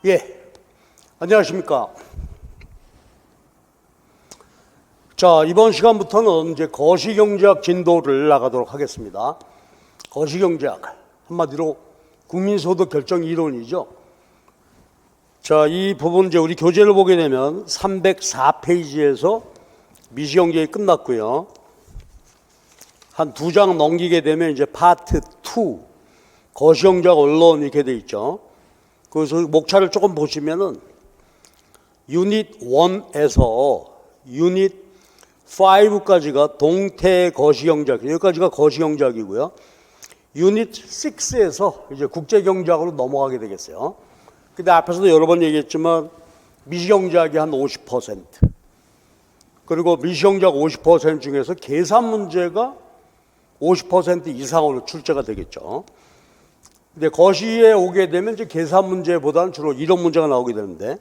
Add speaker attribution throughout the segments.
Speaker 1: 예, 안녕하십니까. 자, 이번 시간부터는 이제 거시경제학 진도를 나가도록 하겠습니다. 거시경제학, 한마디로 국민소득 결정 이론이죠. 자, 이 부분 이제 우리 교재를 보게 되면 304페이지에서 미시경제가 끝났고요. 한 2장 넘기게 되면 이제 파트 2, 거시경제학 원론 이렇게 돼 있죠. 그래서 목차를 조금 보시면은 유닛 1에서 유닛 5까지가 동태 거시경제학, 여기까지가 거시경제학이고요. 유닛 6에서 이제 국제경제학으로 넘어가게 되겠어요. 근데 앞에서도 여러 번 얘기했지만 미시경제학이 한 50%, 그리고 미시경제학 50% 중에서 계산 문제가 50% 이상으로 출제가 되겠죠. 근데 거시에 오게 되면 이제 계산 문제보다는 주로 이론 문제가 나오게 되는데,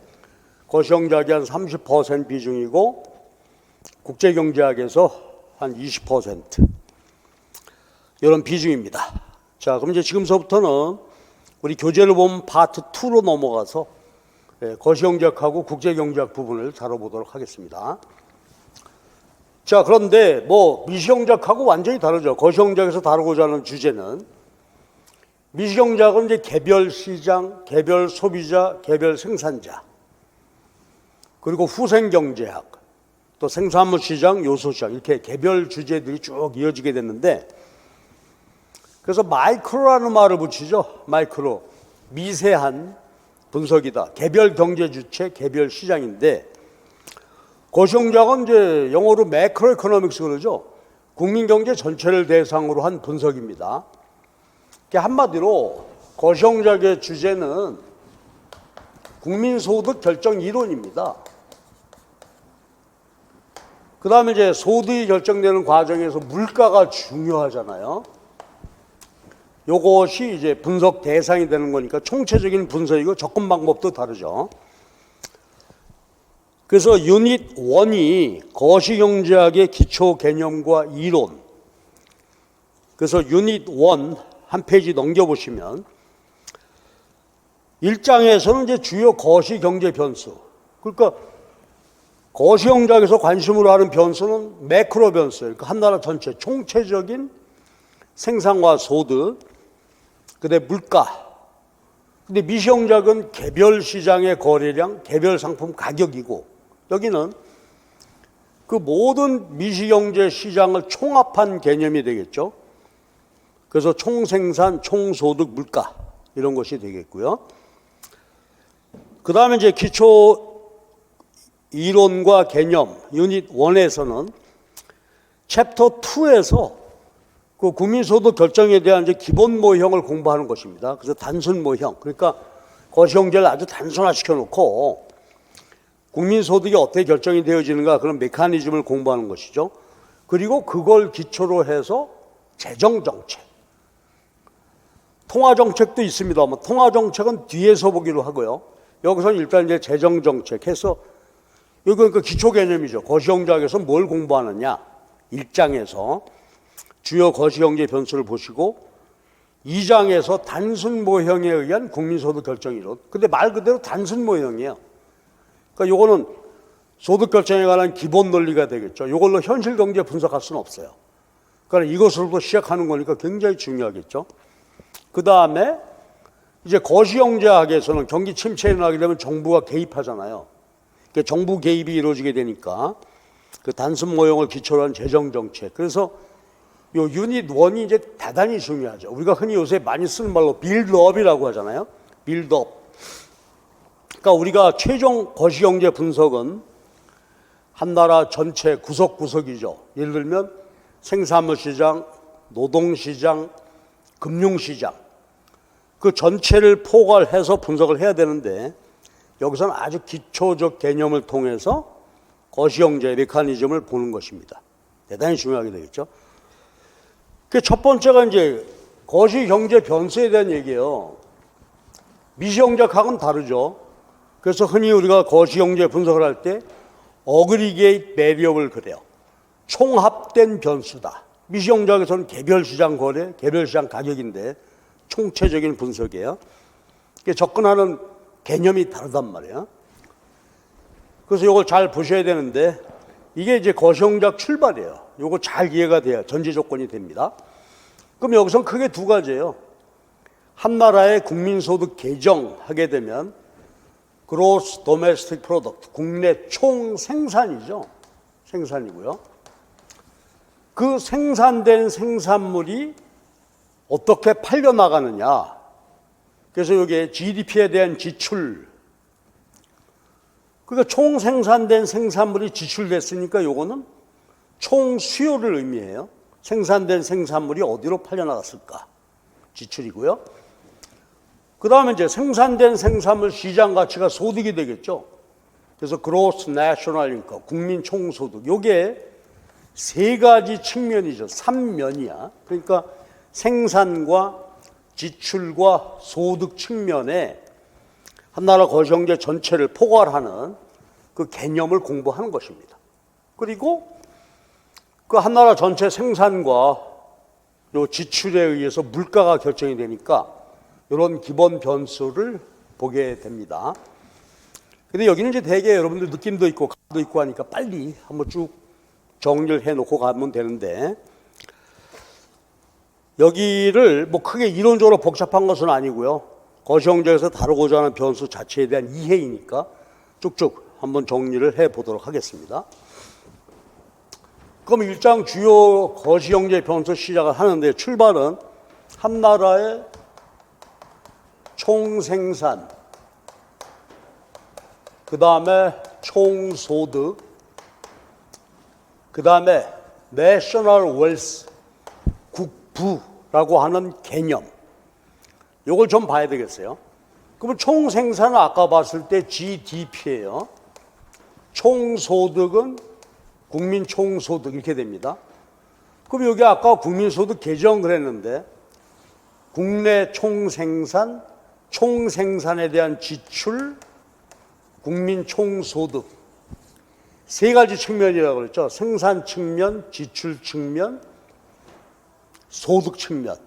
Speaker 1: 거시경제학이 한 30% 비중이고 국제경제학에서 한 20% 이런 비중입니다. 자, 그럼 이제 지금서부터는 우리 교재를 보면 파트 2로 넘어가서 거시경제학하고 국제경제학 부분을 다뤄보도록 하겠습니다. 자, 그런데 뭐 미시경제학하고 완전히 다르죠. 거시경제학에서 다루고자 하는 주제는, 미시경제학은 이제 개별 시장, 개별 소비자, 개별 생산자, 그리고 후생경제학, 또 생산물 시장, 요소 시장, 이렇게 개별 주제들이 쭉 이어지게 됐는데, 그래서 마이크로라는 말을 붙이죠. 마이크로, 미세한 분석이다. 개별 경제 주체, 개별 시장인데, 거시경제학은 이제 영어로 매크로 이코노믹스 그러죠. 국민 경제 전체를 대상으로 한 분석입니다. 한마디로 거시경제학의 주제는 국민소득 결정 이론입니다. 그 다음에 이제 소득이 결정되는 과정에서 물가가 중요하잖아요. 요것이 이제 분석 대상이 되는 거니까 총체적인 분석이고 접근 방법도 다르죠. 그래서 유닛 1이 거시경제학의 기초 개념과 이론. 그래서 유닛 1 한 페이지 넘겨보시면 1장에서는 이제 주요 거시경제 변수, 그러니까 거시경제학에서 관심으로 하는 변수는 매크로 변수예요. 그러니까 한 나라 전체 총체적인 생산과 소득, 그다음에 물가. 근데 미시경제학은 개별 시장의 거래량, 개별 상품 가격이고, 여기는 그 모든 미시경제 시장을 총합한 개념이 되겠죠. 그래서 총생산, 총소득, 물가 이런 것이 되겠고요. 그 다음에 이제 기초 이론과 개념 유닛 1에서는 챕터 2에서 그 국민소득 결정에 대한 이제 기본 모형을 공부하는 것입니다. 그래서 단순 모형, 그러니까 거시경제를 아주 단순화시켜 놓고 국민소득이 어떻게 결정이 되어지는가, 그런 메커니즘을 공부하는 것이죠. 그리고 그걸 기초로 해서 재정정책, 통화정책도 있습니다만 통화정책은 뒤에서 보기로 하고요. 여기서는 일단 이제 재정정책 해서, 이건 그 기초 개념이죠. 거시경제학에서 뭘 공부하느냐. 1장에서 주요 거시경제 변수를 보시고, 2장에서 단순 모형에 의한 국민소득 결정 이론. 근데 말 그대로 단순 모형이에요. 그러니까 요거는 소득 결정에 관한 기본 논리가 되겠죠. 이걸로 현실 경제 분석할 수는 없어요. 그러니까 이것으로부터 시작하는 거니까 굉장히 중요하겠죠. 그 다음에 이제 거시경제학에서는 경기 침체에 나게 되면 정부가 개입하잖아요. 그러니까 정부 개입이 이루어지게 되니까 그 단순 모형을 기초로 한 재정정책. 그래서 요 유닛 1이 이제 대단히 중요하죠. 우리가 흔히 요새 많이 쓰는 말로 빌드업이라고 하잖아요. 빌드업. 그러니까 우리가 최종 거시경제 분석은 한 나라 전체 구석구석이죠. 예를 들면 생산물 시장, 노동시장, 금융시장, 그 전체를 포괄해서 분석을 해야 되는데, 여기서는 아주 기초적 개념을 통해서 거시경제의 메커니즘을 보는 것입니다. 대단히 중요하게 되겠죠. 그 첫 번째가 이제 거시경제 변수에 대한 얘기예요. 미시경제학하고는 다르죠. 그래서 흔히 우리가 거시경제 분석을 할 때 어그리게이트 베리어블을 그래요. 총합된 변수다. 미시경제학에서는 개별 시장 거래, 개별 시장 가격인데 총체적인 분석이에요. 접근하는 개념이 다르단 말이에요. 그래서 이걸 잘 보셔야 되는데 이게 이제 거시경제학 출발이에요. 이거 잘 이해가 돼야 전제 조건이 됩니다. 그럼 여기서 크게 두 가지예요. 한 나라의 국민소득 개정하게 되면 Gross Domestic Product, 국내 총생산이죠. 생산이고요. 그 생산된 생산물이 어떻게 팔려나가느냐. 그래서 여기에 GDP에 대한 지출. 그러니까 총 생산된 생산물이 지출됐으니까 요거는 총 수요를 의미해요. 생산된 생산물이 어디로 팔려나갔을까? 지출이고요. 그 다음에 이제 생산된 생산물 시장 가치가 소득이 되겠죠. 그래서 Gross National Income, 국민 총소득. 요게 세 가지 측면이죠. 3면이야. 그러니까 생산과 지출과 소득 측면에 한 나라 거시경제 전체를 포괄하는 그 개념을 공부하는 것입니다. 그리고 그 한 나라 전체 생산과 요 지출에 의해서 물가가 결정이 되니까 이런 기본 변수를 보게 됩니다. 근데 여기는 이제 대개 여러분들 느낌도 있고 감도 있고 하니까 빨리 한번 쭉 정리를 해놓고 가면 되는데, 여기를 뭐 크게 이론적으로 복잡한 것은 아니고요. 거시경제에서 다루고자 하는 변수 자체에 대한 이해이니까 쭉쭉 한번 정리를 해보도록 하겠습니다. 그럼 일장 주요 거시경제 변수 시작을 하는데, 출발은 한 나라의 총생산, 그 다음에 총소득, 그 다음에 National Wealth, 국부라고 하는 개념. 이걸 좀 봐야 되겠어요. 그러면 총생산은 아까 봤을 때 GDP예요. 총소득은 국민 총소득 이렇게 됩니다. 그럼 여기 아까 국민소득 개정 그랬는데 국내 총생산, 총생산에 대한 지출, 국민 총소득 세 가지 측면이라고 그랬죠. 생산 측면, 지출 측면, 소득 측면.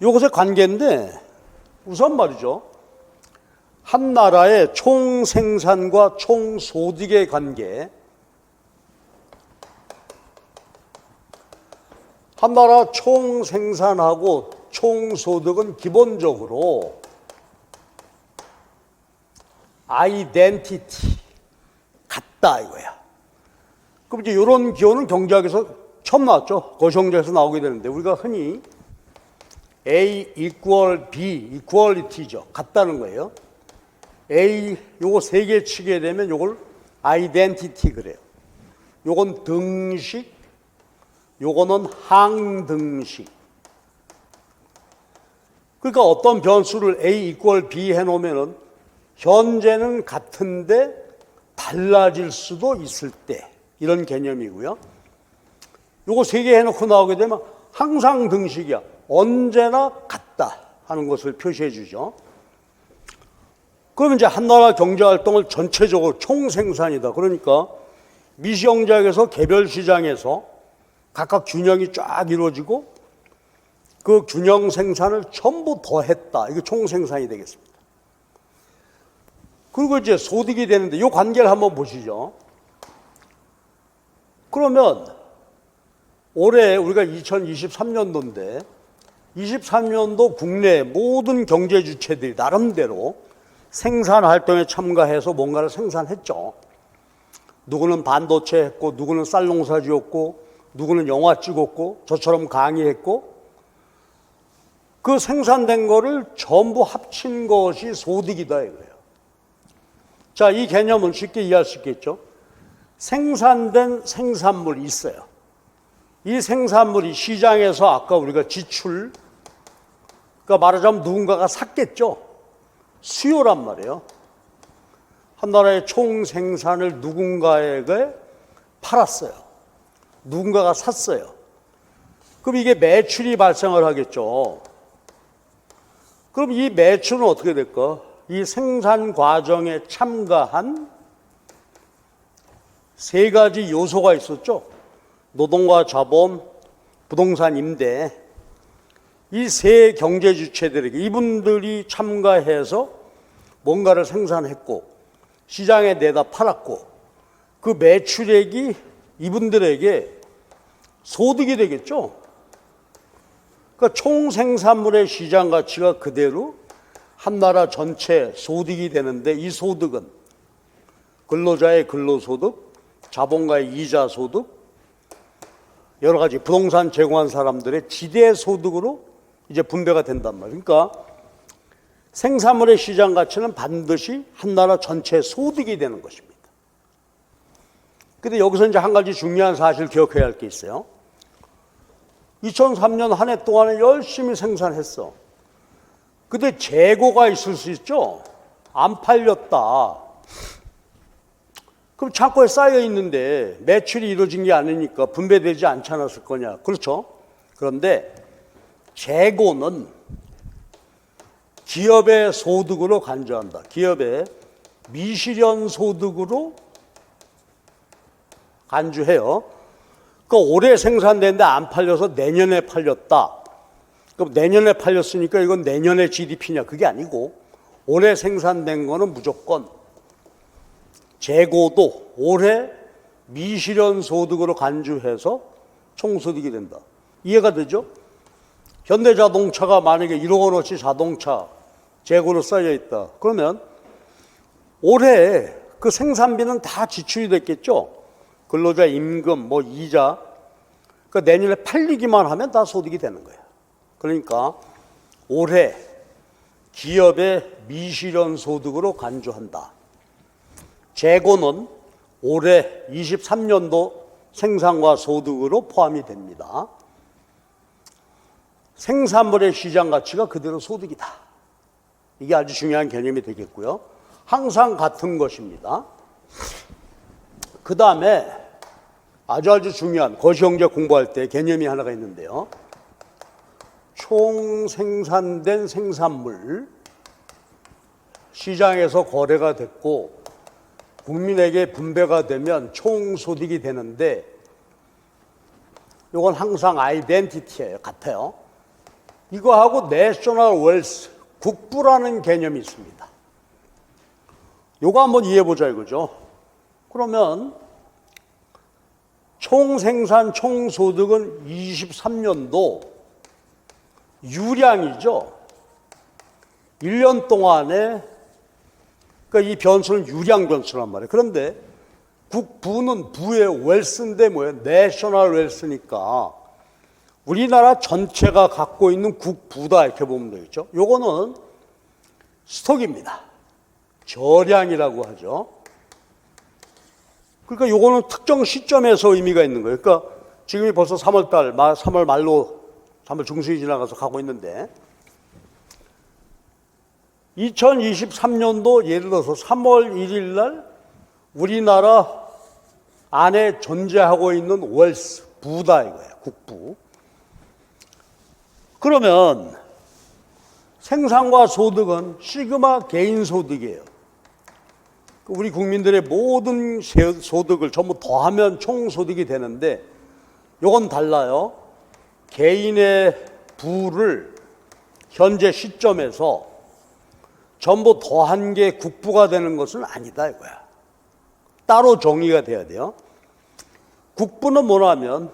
Speaker 1: 이것의 관계인데 우선 말이죠. 한 나라의 총생산과 총소득의 관계. 한 나라 총생산하고 총소득은 기본적으로 아이덴티티 같다 이거야. 그럼 이제 이런 기호는 경제학에서 처음 나왔죠. 거시경제에서 나오게 되는데 우리가 흔히 A equal B, equality죠. 같다는 거예요. A 요거 세 개 치게 되면 요걸 아이덴티티 그래요. 요건 등식, 요거는 항등식. 그러니까 어떤 변수를 A equal B 해놓으면은 현재는 같은데 달라질 수도 있을 때 이런 개념이고요. 요거 세 개 해놓고 나오게 되면 항상 등식이야. 언제나 같다 하는 것을 표시해 주죠. 그러면 이제 한 나라 경제활동을 전체적으로 총생산이다. 그러니까 미시경제학에서 개별 시장에서 각각 균형이 쫙 이루어지고 그 균형 생산을 전부 더했다. 이게 총생산이 되겠습니다. 그리고 이제 소득이 되는데 이 관계를 한번 보시죠. 그러면 올해 우리가 2023년도인데 23년도 국내 모든 경제 주체들이 나름대로 생산 활동에 참가해서 뭔가를 생산했죠. 누구는 반도체 했고, 누구는 쌀농사 지었고, 누구는 영화 찍었고, 저처럼 강의했고, 그 생산된 거를 전부 합친 것이 소득이다 이거예요. 자, 이 개념은 쉽게 이해할 수 있겠죠. 생산된 생산물이 있어요. 이 생산물이 시장에서 아까 우리가 지출, 그러니까 말하자면 누군가가 샀겠죠. 수요란 말이에요. 한 나라의 총생산을 누군가에게 팔았어요. 누군가가 샀어요. 그럼 이게 매출이 발생을 하겠죠. 그럼 이 매출은 어떻게 될까? 이 생산 과정에 참가한 세 가지 요소가 있었죠. 노동과 자본, 부동산 임대. 이 세 경제 주체들에게 이분들이 참가해서 뭔가를 생산했고 시장에 내다 팔았고 그 매출액이 이분들에게 소득이 되겠죠. 그러니까 총 생산물의 시장 가치가 그대로 한 나라 전체 소득이 되는데 이 소득은 근로자의 근로소득, 자본가의 이자 소득, 여러 가지 부동산 제공한 사람들의 지대 소득으로 이제 분배가 된단 말이에요. 그러니까 생산물의 시장 가치는 반드시 한 나라 전체 소득이 되는 것입니다. 근데 여기서 이제 한 가지 중요한 사실 기억해야 할 게 있어요. 2003년 한 해 동안에 열심히 생산했어. 근데 재고가 있을 수 있죠. 안 팔렸다. 그럼 창고에 쌓여 있는데 매출이 이루어진 게 아니니까 분배되지 않지 않았을 거냐. 그렇죠. 그런데 재고는 기업의 소득으로 간주한다. 기업의 미실현 소득으로 간주해요. 그 올해 생산됐는데 안 팔려서 내년에 팔렸다. 그럼 내년에 팔렸으니까 이건 내년의 GDP냐? 그게 아니고 올해 생산된 거는 무조건 재고도 올해 미실현 소득으로 간주해서 총소득이 된다. 이해가 되죠? 현대자동차가 만약에 1억 원어치 자동차 재고로 쌓여 있다. 그러면 올해 그 생산비는 다 지출이 됐겠죠? 근로자 임금, 뭐 이자. 그러니까 내년에 팔리기만 하면 다 소득이 되는 거예요. 그러니까 올해 기업의 미실현 소득으로 간주한다. 재고는 올해 23년도 생산과 소득으로 포함이 됩니다. 생산물의 시장 가치가 그대로 소득이다. 이게 아주 중요한 개념이 되겠고요. 항상 같은 것입니다. 그 다음에 아주 중요한 거시경제 공부할 때 개념이 하나가 있는데요. 총 생산된 생산물 시장에서 거래가 됐고 국민에게 분배가 되면 총소득이 되는데 이건 항상 아이덴티티예요. 같아요. 이거하고 내셔널 웰스, 국부라는 개념이 있습니다. 이거 한번 이해해보자 이거죠. 그러면 총생산, 총소득은 23년도 유량이죠. 1년 동안에 그러니까 이 변수는 유량 변수란 말이에요. 그런데 국부는 부의 웰스인데 뭐예요? 내셔널 웰스니까 우리나라 전체가 갖고 있는 국부다 이렇게 보면 되겠죠. 요거는 스톡입니다. 저량이라고 하죠. 그러니까 요거는 특정 시점에서 의미가 있는 거예요. 그러니까 지금이 벌써 3월 3월 중순이 지나가서 가고 있는데 2023년도 예를 들어서 3월 1일 날 우리나라 안에 존재하고 있는 웰스, 부다 이거예요. 국부. 그러면 생산과 소득은 시그마 개인 소득이에요. 우리 국민들의 모든 소득을 전부 더하면 총소득이 되는데 이건 달라요. 개인의 부를 현재 시점에서 전부 더한 게 국부가 되는 것은 아니다 이거야. 따로 정의가 돼야 돼요. 국부는 뭐냐면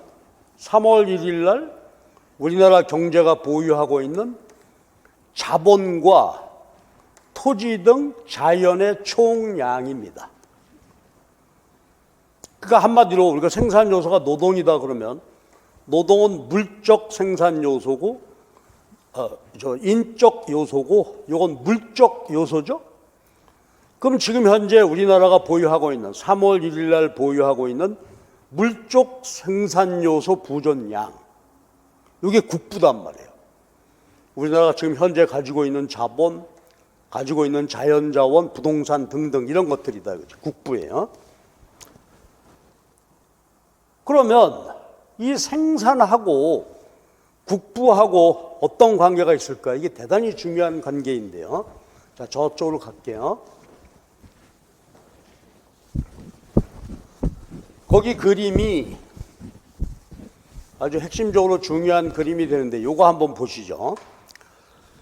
Speaker 1: 3월 1일 날 우리나라 경제가 보유하고 있는 자본과 토지 등 자연의 총량입니다. 그러니까 한마디로 우리가 생산 요소가 노동이다 그러면 노동은 물적 생산 요소고 인적 요소고 이건 물적 요소죠. 그럼 지금 현재 우리나라가 보유하고 있는 3월 1일 날 보유하고 있는 물적 생산 요소 부존량 이게 국부단 말이에요. 우리나라가 지금 현재 가지고 있는 자본, 가지고 있는 자연자원, 부동산 등등 이런 것들이다. 국부예요. 그러면 이 생산하고 국부하고 어떤 관계가 있을까? 이게 대단히 중요한 관계인데요. 자, 저쪽으로 갈게요. 거기 그림이 아주 핵심적으로 중요한 그림이 되는데 이거 한번 보시죠.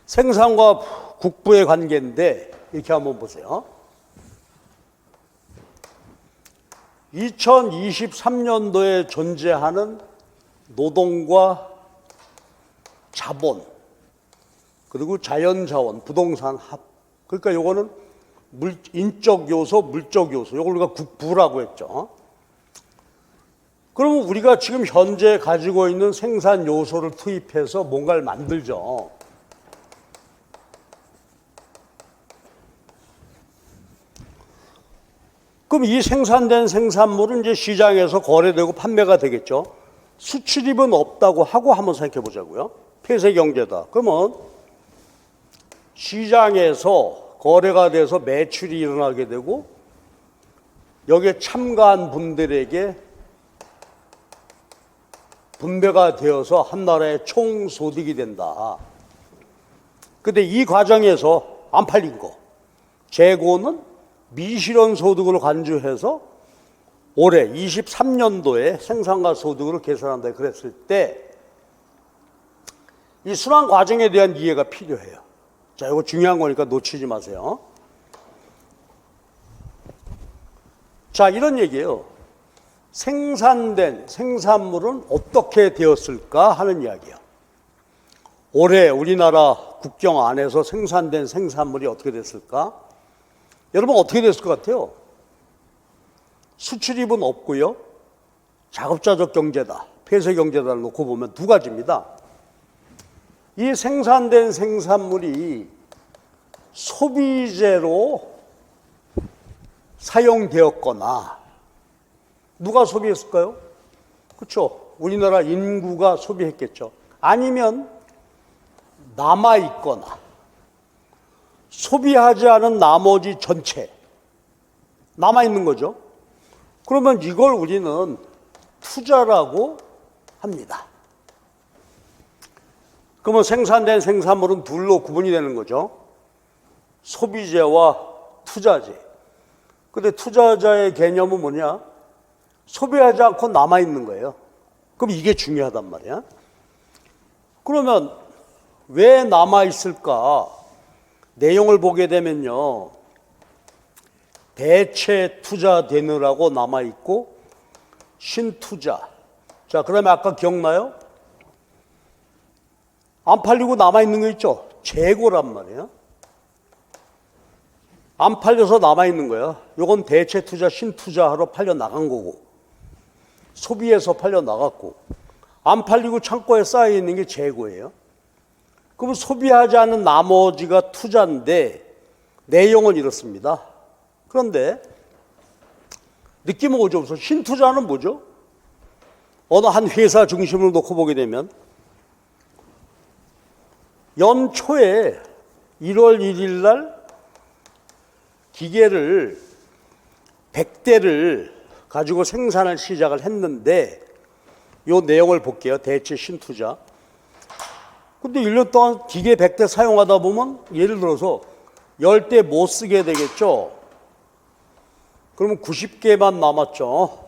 Speaker 1: 생산과 국부의 관계인데 이렇게 한번 보세요. 2023년도에 존재하는 노동과 자본, 그리고 자연자원, 부동산 합. 그러니까 요거는 인적 요소, 물적 요소. 요걸 우리가 국부라고 했죠. 그러면 우리가 지금 현재 가지고 있는 생산 요소를 투입해서 뭔가를 만들죠. 그럼 이 생산된 생산물은 이제 시장에서 거래되고 판매가 되겠죠. 수출입은 없다고 하고 한번 생각해 보자고요. 폐쇄 경제다. 그러면 시장에서 거래가 돼서 매출이 일어나게 되고 여기에 참가한 분들에게 분배가 되어서 한 나라의 총소득이 된다. 근데 이 과정에서 안 팔린 거, 재고는 미실현 소득으로 간주해서 올해 23년도에 생산과 소득으로 계산한다 그랬을 때 이 순환 과정에 대한 이해가 필요해요. 자, 이거 중요한 거니까 놓치지 마세요. 자, 이런 얘기예요. 생산된 생산물은 어떻게 되었을까 하는 이야기예요. 올해 우리나라 국경 안에서 생산된 생산물이 어떻게 됐을까? 여러분 어떻게 됐을 것 같아요? 수출입은 없고요. 자급자족 경제다, 폐쇄 경제다를 놓고 보면 두 가지입니다. 이 생산된 생산물이 소비재로 사용되었거나 누가 소비했을까요? 그렇죠. 우리나라 인구가 소비했겠죠. 아니면 남아있거나 소비하지 않은 나머지 전체 남아있는 거죠. 그러면 이걸 우리는 투자라고 합니다. 그러면 생산된 생산물은 둘로 구분이 되는 거죠. 소비재와 투자재. 근데 투자자의 개념은 뭐냐? 소비하지 않고 남아있는 거예요. 그럼 이게 중요하단 말이야. 그러면 왜 남아있을까? 내용을 보게 되면요. 대체 투자되느라고 남아있고 신투자. 자, 그러면 아까 기억나요? 안 팔리고 남아있는 거 있죠? 재고란 말이에요. 안 팔려서 남아있는 거야. 이건 대체 투자, 신투자하러 팔려 나간 거고 소비에서 팔려 나갔고 안 팔리고 창고에 쌓여있는 게 재고예요. 그럼 소비하지 않은 나머지가 투자인데 내용은 이렇습니다. 그런데 느낌은 오죠. 신투자는 뭐죠? 어느 한 회사 중심으로 놓고 보게 되면 연초에 1월 1일 날 기계를 100대를 가지고 생산을 시작을 했는데 이 내용을 볼게요. 대체 신투자. 근데 1년 동안 기계 100대 사용하다 보면 예를 들어서 10대 못 쓰게 되겠죠. 그러면 90개만 남았죠.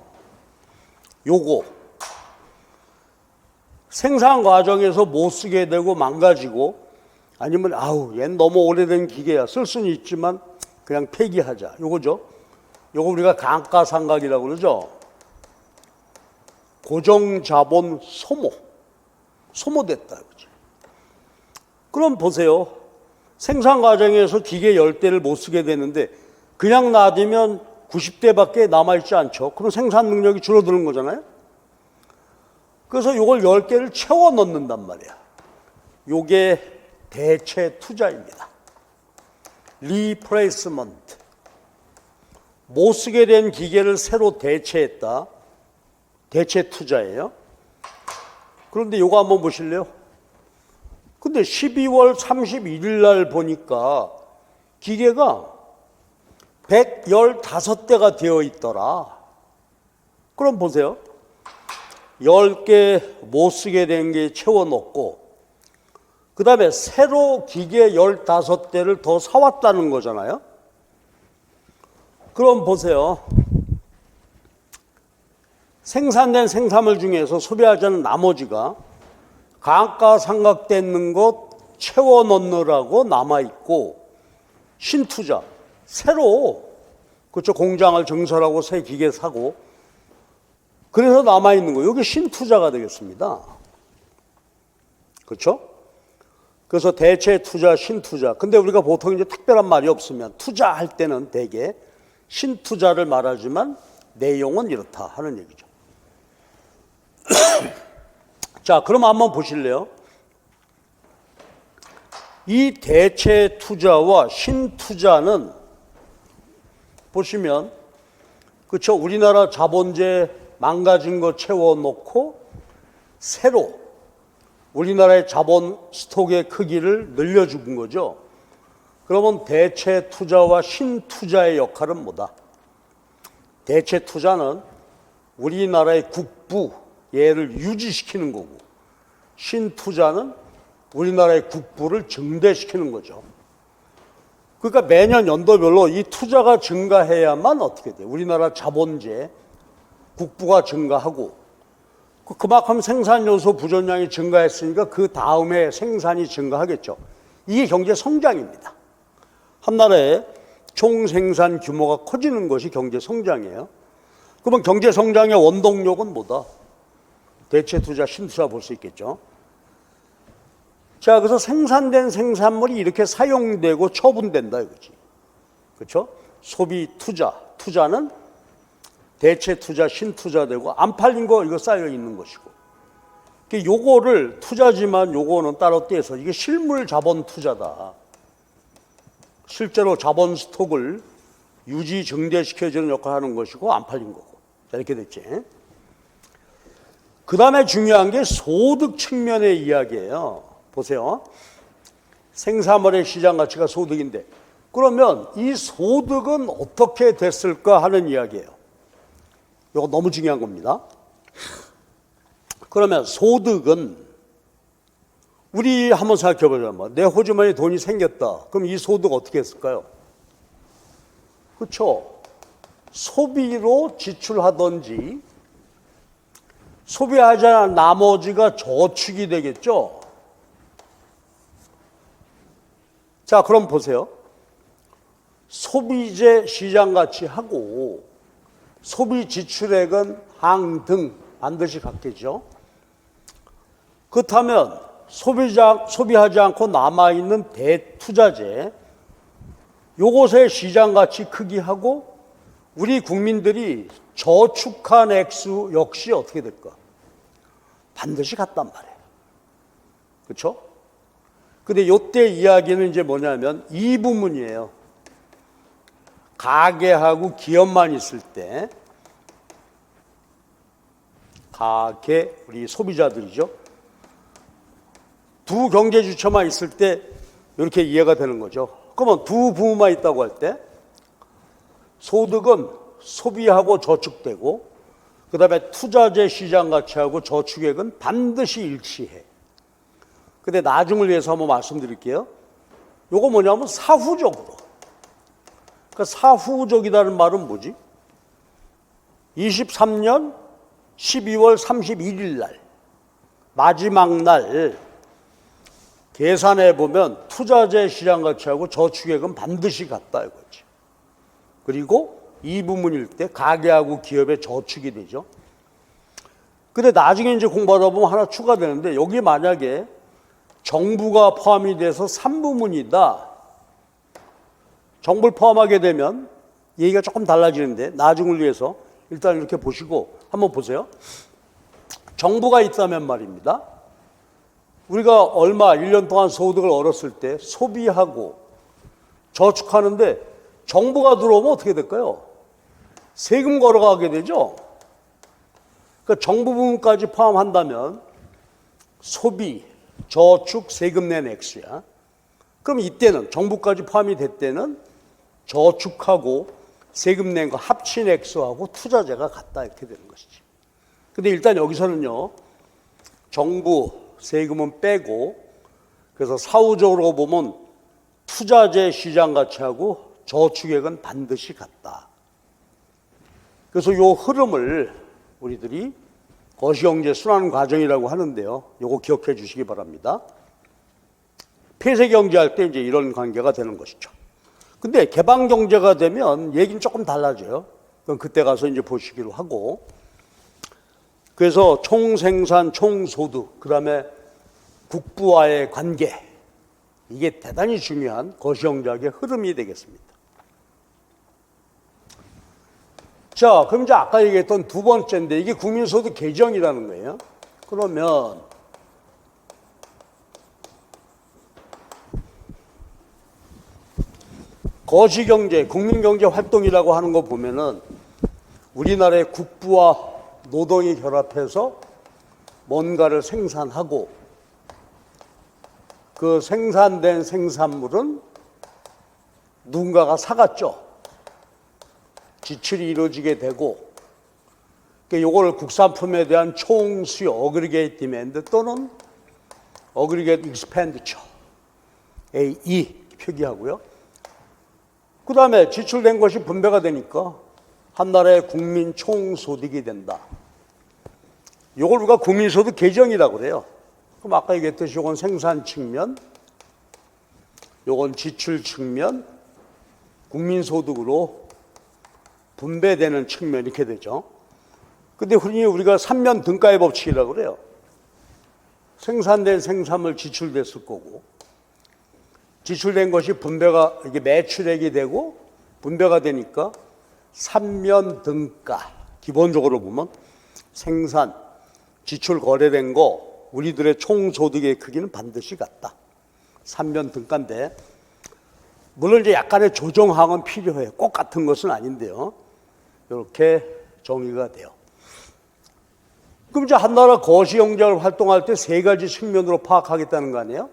Speaker 1: 요거 생산 과정에서 못 쓰게 되고 망가지고 아니면 아우 얘는 너무 오래된 기계야 쓸 수는 있지만 그냥 폐기하자 요거죠. 요거 우리가 감가상각이라고 그러죠. 고정자본 소모됐다 그죠. 그럼 보세요. 생산 과정에서 기계 10대를 못 쓰게 되는데 그냥 놔두면 90대밖에 남아있지 않죠. 그럼 생산 능력이 줄어드는 거잖아요. 그래서 이걸 10개를 채워 넣는단 말이야. 요게 대체 투자입니다. 리플레이스먼트. 못 쓰게 된 기계를 새로 대체했다. 대체 투자예요. 그런데 요거 한번 보실래요? 근데 12월 31일 날 보니까 기계가 115대가 되어 있더라. 그럼 보세요. 10개 못 쓰게 된 게 채워놓고 그 다음에 새로 기계 15대를 더 사왔다는 거잖아요. 그럼 보세요. 생산된 생산물 중에서 소비하지 않은 나머지가 감가상각되는 것 채워넣느라고 남아있고 신투자, 새로 그렇죠. 공장을 증설하고 새 기계 사고 그래서 남아있는 거예요. 이게 신투자가 되겠습니다. 그렇죠? 그래서 대체 투자, 신투자. 근데 우리가 보통 이제 특별한 말이 없으면 투자할 때는 대개 신투자를 말하지만 내용은 이렇다 하는 얘기죠. 자, 그럼 한번 보실래요? 이 대체 투자와 신투자는 보시면 그렇죠. 우리나라 자본재 망가진 거 채워놓고 새로 우리나라의 자본 스톡의 크기를 늘려준 거죠. 그러면 대체 투자와 신투자의 역할은 뭐다? 대체 투자는 우리나라의 국부 얘를 유지시키는 거고 신투자는 우리나라의 국부를 증대시키는 거죠. 그러니까 매년 연도별로 이 투자가 증가해야만 어떻게 돼요? 우리나라 자본재 국부가 증가하고 그만큼 생산 요소 부존량이 증가했으니까 그 다음에 생산이 증가하겠죠. 이게 경제 성장입니다. 한 나라의 총 생산 규모가 커지는 것이 경제 성장이에요. 그러면 경제 성장의 원동력은 뭐다? 대체 투자, 신투자 볼 수 있겠죠. 자, 그래서 생산된 생산물이 이렇게 사용되고 처분된다 이거지. 그렇죠? 소비 투자, 투자는 대체 투자, 신투자 되고 안 팔린 거 이거 쌓여 있는 것이고. 요거를 투자지만 요거는 따로 떼서 이게 실물 자본 투자다. 실제로 자본 스톡을 유지 증대시켜주는 역할을 하는 것이고 안 팔린 거고. 자, 이렇게 됐지. 그 다음에 중요한 게 소득 측면의 이야기예요. 보세요. 생산물의 시장 가치가 소득인데 그러면 이 소득은 어떻게 됐을까 하는 이야기예요. 이거 너무 중요한 겁니다. 그러면 소득은 우리 한번 생각해 보자면 내 호주머니에 돈이 생겼다. 그럼 이 소득 어떻게 했을까요? 그렇죠. 소비로 지출하든지 소비하지 않은 나머지가 저축이 되겠죠. 자, 그럼 보세요. 소비재 시장 가치하고 소비 지출액은 항등 반드시 같겠죠. 그렇다면 소비하지 않고 남아있는 대투자재 요것의 시장 가치 크기하고 우리 국민들이 저축한 액수 역시 어떻게 될까? 반드시 같단 말이에요. 그렇죠? 근데 요때 이야기는 이제 뭐냐면 이 부분이에요. 가계하고 기업만 있을 때 가계 우리 소비자들이죠. 두 경제 주체만 있을 때 이렇게 이해가 되는 거죠. 그러면 두 부분만 있다고 할 때 소득은 소비하고 저축되고 그다음에 투자재 시장 가치하고 저축액은 반드시 일치해. 근데 나중을 위해서 한번 말씀드릴게요. 요거 뭐냐면 사후적으로. 그러니까 사후적이라는 말은 뭐지? 23년 12월 31일 날 마지막 날 계산해 보면 투자재 시장 가치하고 저축액은 반드시 같다 이거지. 그리고 이 부분일 때 가계하고 기업의 저축이 되죠. 근데 나중에 이제 공부하다 보면 하나 추가되는데 여기 만약에 정부가 포함이 돼서 3부문이다. 정부를 포함하게 되면 얘기가 조금 달라지는데 나중을 위해서 일단 이렇게 보시고 한번 보세요. 정부가 있다면 말입니다. 우리가 얼마 1년 동안 소득을 얻었을 때 소비하고 저축하는데 정부가 들어오면 어떻게 될까요? 세금 걸어가게 되죠. 그러니까 정부 부분까지 포함한다면 소비, 저축, 세금 낸 액수야. 그럼 이때는 정부까지 포함이 됐때는 저축하고 세금 낸 거 합친 액수하고 투자재가 같다 이렇게 되는 것이지. 근데 일단 여기서는요. 정부 세금은 빼고 그래서 사후적으로 보면 투자재 시장 가치하고 저축액은 반드시 같다. 그래서 이 흐름을 우리들이 거시경제 순환 과정이라고 하는데요. 이거 기억해 주시기 바랍니다. 폐쇄경제 할 때 이제 이런 관계가 되는 것이죠. 근데 개방 경제가 되면 얘기는 조금 달라져요. 그럼 그때 가서 이제 보시기로 하고. 그래서 총생산, 총소득, 그다음에 국부와의 관계, 이게 대단히 중요한 거시경제학의 흐름이 되겠습니다. 자, 그럼 이제 아까 얘기했던 두 번째인데 이게 국민소득 개정이라는 거예요. 그러면 거시경제, 국민경제 활동이라고 하는 거 보면은 우리나라의 국부와 노동이 결합해서 뭔가를 생산하고 그 생산된 생산물은 누군가가 사갔죠. 지출이 이루어지게 되고 요거를 국산품에 대한 총 수요, 어그리게이트 디맨드 또는 어그리게이트 익스펜디처 AE 표기하고요. 그 다음에 지출된 것이 분배가 되니까 한 나라의 국민 총소득이 된다. 이걸 우리가 국민소득 개정이라고 그래요. 그럼 아까 얘기했듯이 이건 생산 측면, 이건 지출 측면, 국민소득으로 분배되는 측면 이렇게 되죠. 근데 흔히 우리가 3면 등가의 법칙이라고 그래요. 생산된 생산물 지출됐을 거고 지출된 것이 분배가 이게 매출액이 되고 분배가 되니까 3면 등가. 기본적으로 보면 생산, 지출 거래된 거 우리들의 총소득의 크기는 반드시 같다. 3면 등가인데 물론 이제 약간의 조정항은 필요해요. 꼭 같은 것은 아닌데요. 이렇게 정의가 돼요. 그럼 이제 한 나라 거시경제를 활동할 때 세 가지 측면으로 파악하겠다는 거 아니에요?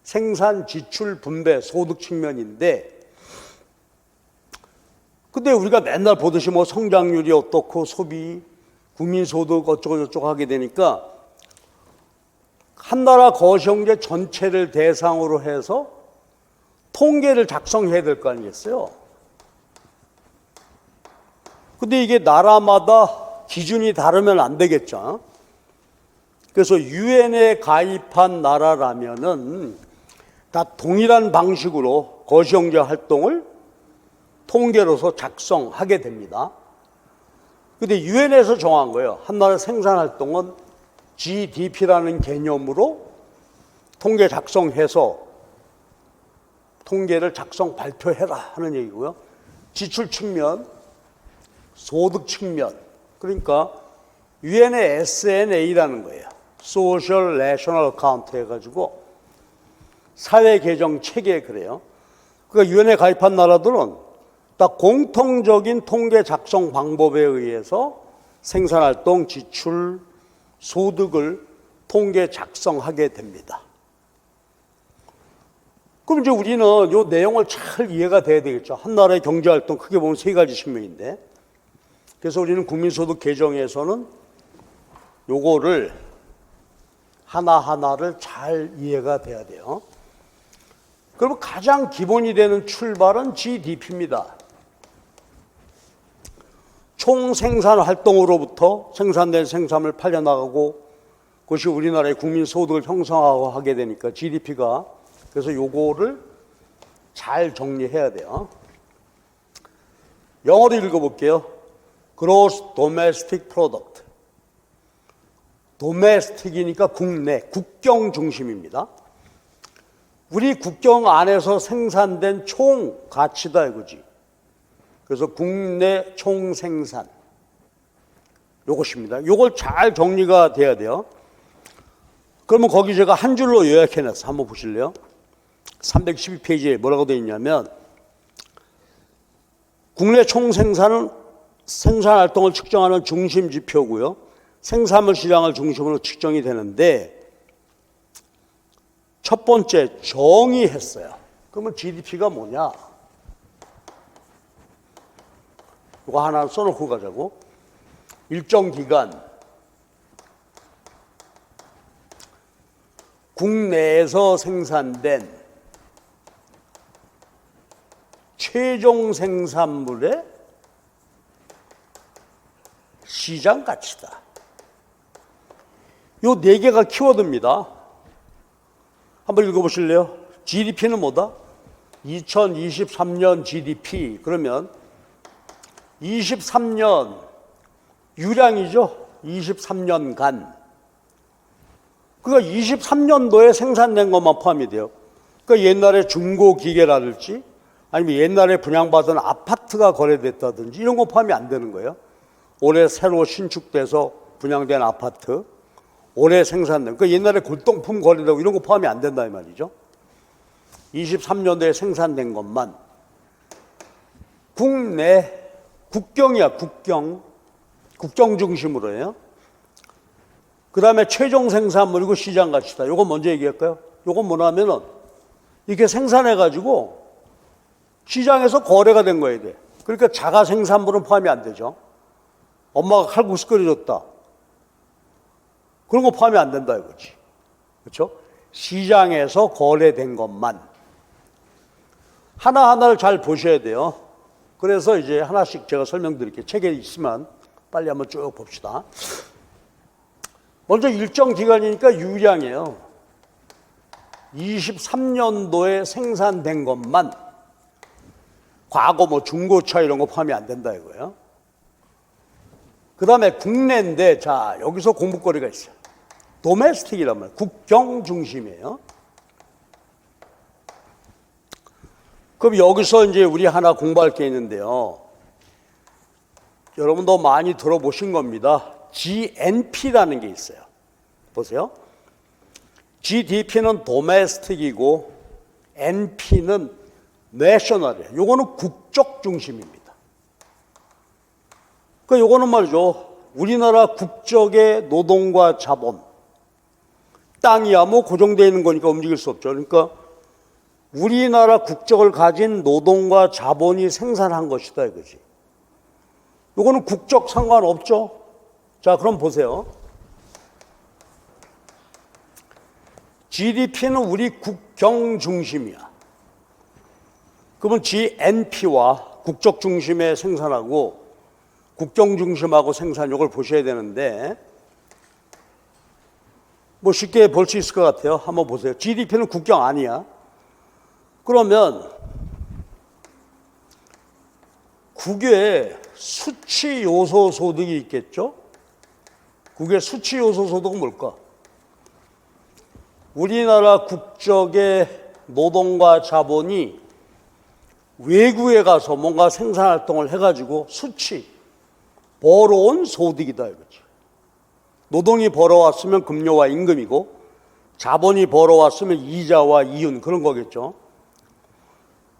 Speaker 1: 생산, 지출, 분배, 소득 측면인데 근데 우리가 맨날 보듯이 뭐 성장률이 어떻고 소비, 국민소득 어쩌고저쩌고 하게 되니까 한 나라 거시경제 전체를 대상으로 해서 통계를 작성해야 될 거 아니겠어요? 근데 이게 나라마다 기준이 다르면 안 되겠죠. 그래서 유엔에 가입한 나라라면은 다 동일한 방식으로 거시경제 활동을 통계로서 작성하게 됩니다. 근데 유엔에서 정한 거예요. 한 나라 생산 활동은 GDP라는 개념으로 통계 작성해서 통계를 작성 발표해라 하는 얘기고요. 지출 측면, 소득 측면, 그러니까 유엔의 SNA라는 거예요. Social National Account 해가지고 사회 개정 체계 그래요. 그러니까 유엔에 가입한 나라들은 딱 공통적인 통계 작성 방법에 의해서 생산활동, 지출, 소득을 통계 작성하게 됩니다. 그럼 이제 우리는 이 내용을 잘 이해가 돼야 되겠죠. 한 나라의 경제활동 크게 보면 세 가지 측면인데 그래서 우리는 국민소득 개정에서는 요거를 하나하나를 잘 이해가 돼야 돼요. 그러면 가장 기본이 되는 출발은 GDP입니다. 총 생산 활동으로부터 생산된 생산을 팔려나가고 그것이 우리나라의 국민 소득을 형성하고 하게 되니까 GDP가 그래서 요거를 잘 정리해야 돼요. 영어로 읽어볼게요. Gross Domestic Product. 도메스틱이니까 국내, 국경 중심입니다. 우리 국경 안에서 생산된 총 가치다 이거지. 그래서 국내 총 생산. 요것입니다. 요걸 잘 정리가 돼야 돼요. 그러면 거기 제가 한 줄로 요약해놨어. 한번 보실래요? 312페이지에 뭐라고 되어 있냐면 국내 총 생산은 생산 활동을 측정하는 중심 지표고요. 생산물 시장을 중심으로 측정이 되는데 첫 번째 정의했어요. 그러면 GDP가 뭐냐? 이거 하나 써놓고 가자고. 일정 기간 국내에서 생산된 최종 생산물의 시장 가치다. 요 네 개가 키워드입니다. 한번 읽어보실래요? GDP는 뭐다? 2023년 GDP 그러면 23년 유량이죠. 23년간. 그러니까 23년도에 생산된 것만 포함이 돼요. 그러니까 옛날에 중고기계라든지 아니면 옛날에 분양받은 아파트가 거래됐다든지 이런 거 포함이 안 되는 거예요. 올해 새로 신축돼서 분양된 아파트, 올해 생산된, 그 옛날에 골동품 거래되고 이런 거 포함이 안 된다 이 말이죠. 23년도에 생산된 것만. 국내, 국경이야, 국경. 국경 중심으로 해요. 그 다음에 최종 생산물이고 시장 가치다. 이거 먼저 얘기할까요? 이건 뭐냐면은 이렇게 생산해가지고 시장에서 거래가 된 거야 돼. 그러니까 자가 생산물은 포함이 안 되죠. 엄마가 칼국수 끓여줬다. 그런 거 포함이 안 된다 이거지. 그렇죠? 시장에서 거래된 것만. 하나하나를 잘 보셔야 돼요. 그래서 이제 하나씩 제가 설명드릴게요. 책에 있으면 빨리 한번 쭉 봅시다. 먼저 일정 기간이니까 유량이에요. 23년도에 생산된 것만. 과거 뭐 중고차 이런 거 포함이 안 된다 이거예요. 그 다음에 국내인데, 자, 여기서 공부거리가 있어요. 도메스틱이란 말이에요. 국경 중심이에요. 그럼 여기서 이제 우리 하나 공부할 게 있는데요. 여러분도 많이 들어보신 겁니다. GNP라는 게 있어요. 보세요. GDP는 도메스틱이고 NP는 내셔널이에요. 요거는 국적 중심입니다. 그러니까 요거는 말이죠. 우리나라 국적의 노동과 자본. 땅이야 뭐 고정되어 있는 거니까 움직일 수 없죠. 그러니까 우리나라 국적을 가진 노동과 자본이 생산한 것이다 이거지. 요거는 국적 상관없죠. 자, 그럼 보세요. GDP는 우리 국경 중심이야. 그러면 GNP와 국적 중심에 생산하고 국경 중심하고 생산 요걸 보셔야 되는데 뭐 쉽게 볼 수 있을 것 같아요. 한번 보세요. GDP는 국경 아니야. 그러면 국외에 수치 요소 소득이 있겠죠? 국외 수치 요소 소득은 뭘까? 우리나라 국적의 노동과 자본이 외국에 가서 뭔가 생산 활동을 해가지고 수치, 벌어온 소득이다 이거지. 노동이 벌어왔으면 급료와 임금이고 자본이 벌어왔으면 이자와 이윤 그런 거겠죠.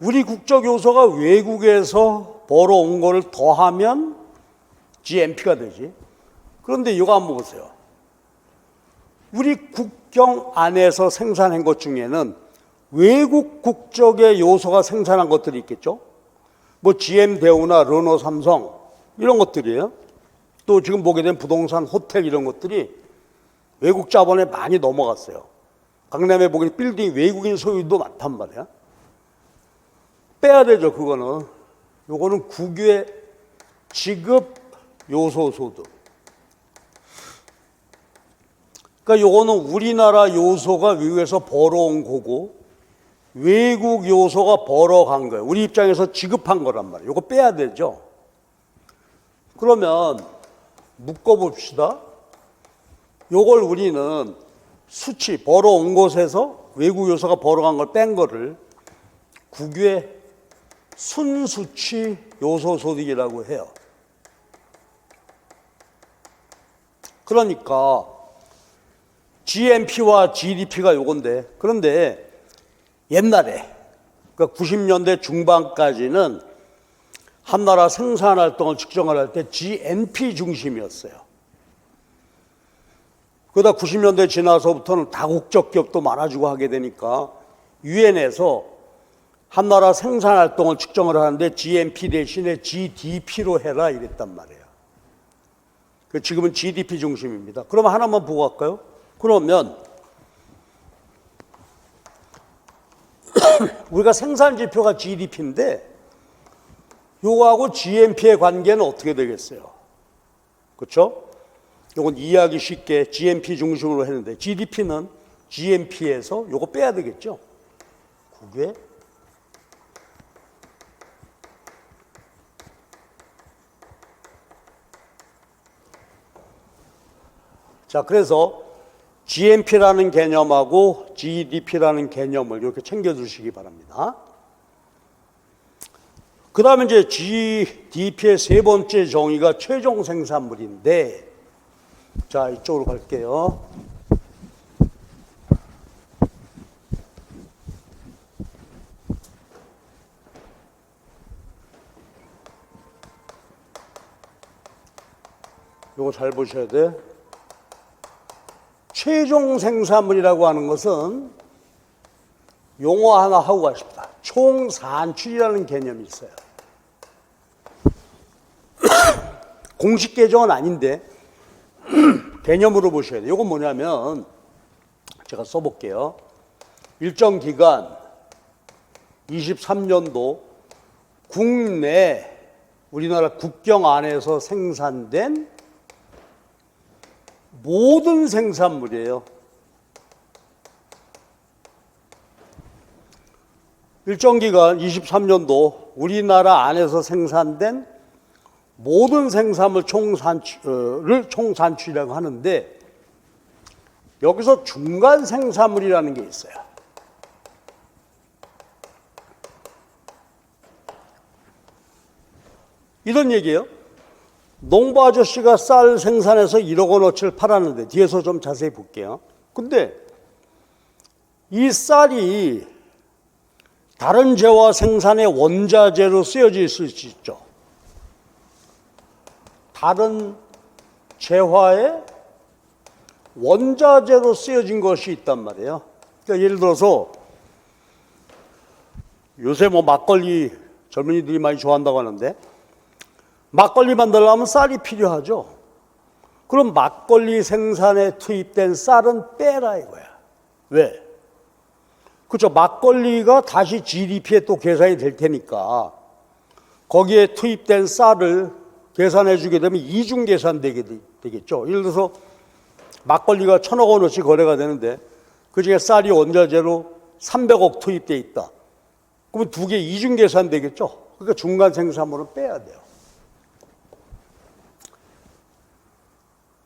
Speaker 1: 우리 국적 요소가 외국에서 벌어온 거를 더하면 GNP가 되지. 그런데 이거 한번 보세요. 우리 국경 안에서 생산한 것 중에는 외국 국적의 요소가 생산한 것들이 있겠죠. 뭐 GM 대우나 르노 삼성 이런 것들이에요. 또 지금 보게 된 부동산 호텔 이런 것들이 외국 자본에 많이 넘어갔어요. 강남에 보게 된 빌딩 외국인 소유도 많단 말이야. 빼야 되죠. 그거는. 요거는 국외 지급 요소 소득. 그러니까 요거는 우리나라 요소가 외국에서 벌어온 거고 외국 요소가 벌어간 거예요. 우리 입장에서 지급한 거란 말이에요. 요거 빼야 되죠. 그러면 묶어봅시다. 요걸 우리는 수치, 벌어온 곳에서 외국 요소가 벌어간 걸 뺀 거를 국외 순수치 요소 소득이라고 해요. 그러니까 GNP와 GDP가 요건데, 그런데 옛날에 그러니까 90년대 중반까지는 한 나라 생산 활동을 측정을 할 때 GNP 중심이었어요. 그러다 90년대 지나서부터는 다국적 기업도 많아지고 하게 되니까 유엔에서 한 나라 생산 활동을 측정을 하는데 GNP 대신에 GDP로 해라 이랬단 말이에요. 지금은 GDP 중심입니다. 그럼 하나만 보고 갈까요? 그러면 우리가 생산 지표가 GDP인데 요거하고 GNP의 관계는 어떻게 되겠어요? 그렇죠? 요건 이해하기 쉽게 GNP 중심으로 했는데 GDP는 GNP에서 요거 빼야 되겠죠? 국외 자, 그래서 GNP라는 개념하고 GDP라는 개념을 이렇게 챙겨두시기 바랍니다. 그 다음에 이제 GDP의 세 번째 정의가 최종 생산물인데, 자, 이쪽으로 갈게요. 이거 잘 보셔야 돼. 최종 생산물이라고 하는 것은 용어 하나 하고 가십니다. 총산출이라는 개념이 있어요. 공식 개정은 아닌데 개념으로 보셔야 돼요. 이건 뭐냐면 제가 써볼게요. 일정 기간 23년도 국내 우리나라 국경 안에서 생산된 모든 생산물이에요. 일정 기간 23년도 우리나라 안에서 생산된 모든 생산물 총산출을 총산출이라고 하는데, 여기서 중간 생산물이라는 게 있어요. 이런 얘기예요. 농부 아저씨가 쌀 생산해서 1억 원어치를 팔았는데, 뒤에서 좀 자세히 볼게요. 근데 이 쌀이 다른 재화 생산의 원자재로 쓰여질 수 있죠. 다른 재화의 원자재로 쓰여진 것이 있단 말이에요. 그러니까 예를 들어서 요새 뭐 막걸리 젊은이들이 많이 좋아한다고 하는데, 막걸리 만들려면 쌀이 필요하죠. 그럼 막걸리 생산에 투입된 쌀은 빼라 이거야. 왜? 그렇죠. 막걸리가 다시 GDP에 또 계산이 될 테니까 거기에 투입된 쌀을 계산해 주게 되면 이중 계산 되겠죠. 예를 들어서 막걸리가 1,000억 원어치 거래가 되는데 그중에 쌀이 원자재로 300억 투입돼 있다. 그러면 두 개 이중 계산 되겠죠. 그러니까 중간 생산물은 빼야 돼요.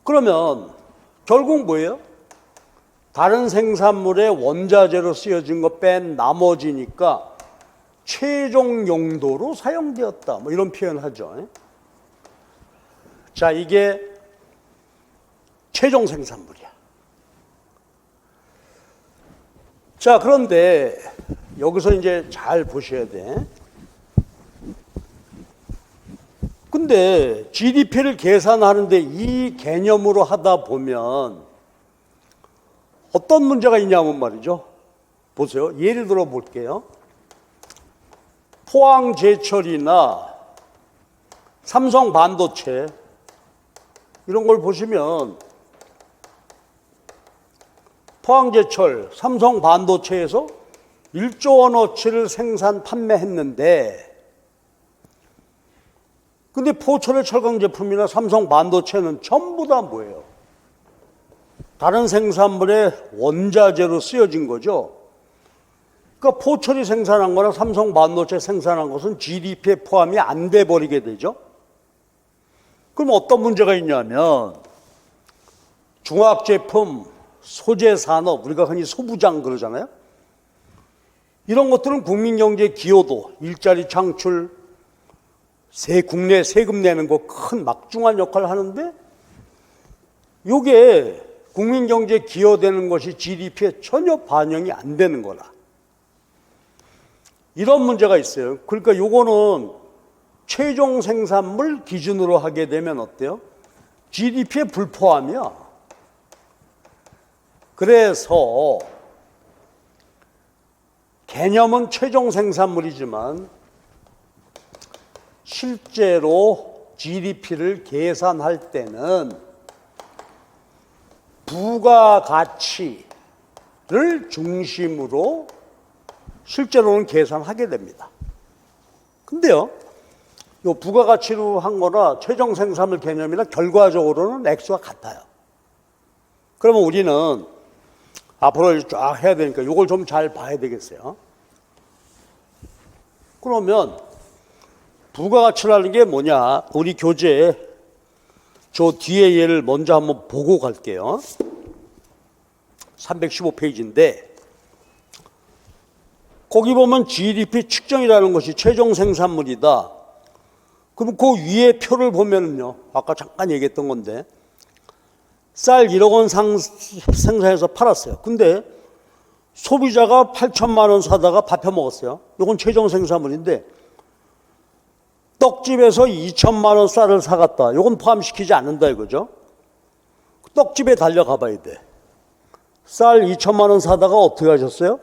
Speaker 1: 그러면 결국 뭐예요? 다른 생산물의 원자재로 쓰여진 거 뺀 나머지니까 최종 용도로 사용되었다. 뭐 이런 표현을 하죠. 자, 이게 최종 생산물이야. 자, 그런데 여기서 이제 잘 보셔야 돼. 근데 GDP를 계산하는데 이 개념으로 하다 보면 어떤 문제가 있냐면 말이죠. 보세요. 예를 들어 볼게요. 포항제철이나 삼성 반도체 이런 걸 보시면 포항제철, 삼성 반도체에서 1조 원어치를 생산 판매했는데, 근데 포철의 철강 제품이나 삼성 반도체는 전부 다 뭐예요? 다른 생산물의 원자재로 쓰여진 거죠. 그러니까 포철이 생산한 거나 삼성 반도체 생산한 것은 GDP에 포함이 안 돼 버리게 되죠. 그럼 어떤 문제가 있냐면 중화학제품, 소재산업, 우리가 흔히 소부장 그러잖아요. 이런 것들은 국민경제 기여도, 일자리 창출, 국내 세금 내는 거 큰 막중한 역할을 하는데, 이게 국민경제 기여되는 것이 GDP에 전혀 반영이 안 되는 거라. 이런 문제가 있어요. 그러니까 요거는 최종 생산물 기준으로 하게 되면 어때요? GDP에 불포함이야. 그래서 개념은 최종 생산물이지만 실제로 GDP를 계산할 때는 부가가치를 중심으로 실제로는 계산하게 됩니다. 근데요, 이 부가가치로 한 거나 최종 생산물 개념이나 결과적으로는 액수가 같아요. 그러면 우리는 앞으로 쫙 해야 되니까 이걸 좀 잘 봐야 되겠어요. 그러면 부가가치라는 게 뭐냐? 우리 교재에 저 뒤에 얘를 먼저 한번 보고 갈게요. 315페이지인데 거기 보면 GDP 측정이라는 것이 최종 생산물이다. 그럼 그 위에 표를 보면은요, 아까 잠깐 얘기했던 건데 쌀 1억 원 생산해서 팔았어요. 근데 소비자가 8천만 원 사다가 밥해 먹었어요. 이건 최종 생산물인데 떡집에서 2천만 원 쌀을 사갔다. 이건 포함시키지 않는다 이거죠. 떡집에 달려가 봐야 돼. 쌀 2천만 원 사다가 어떻게 하셨어요?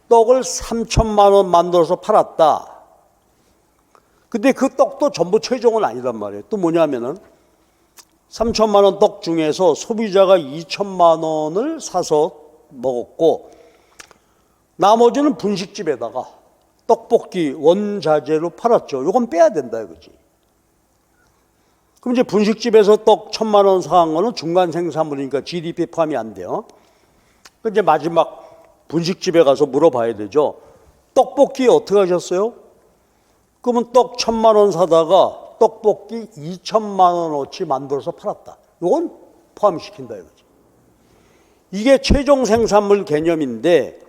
Speaker 1: 떡을 3천만 원 만들어서 팔았다. 근데 그 떡도 전부 최종은 아니란 말이에요. 또 뭐냐면은 3천만 원 떡 중에서 소비자가 2천만 원을 사서 먹었고 나머지는 분식집에다가 떡볶이 원자재로 팔았죠. 이건 빼야 된다 이거지. 그럼 이제 분식집에서 떡 1,000만 원 사간 거는 중간 생산물이니까 GDP 포함이 안 돼요. 그 이제 마지막 분식집에 가서 물어봐야 되죠. 떡볶이 어떻게 하셨어요? 그러면 떡 1,000만 원 사다가 떡볶이 2천만 원어치 만들어서 팔았다. 이건 포함시킨다 이거지. 이게 최종 생산물 개념인데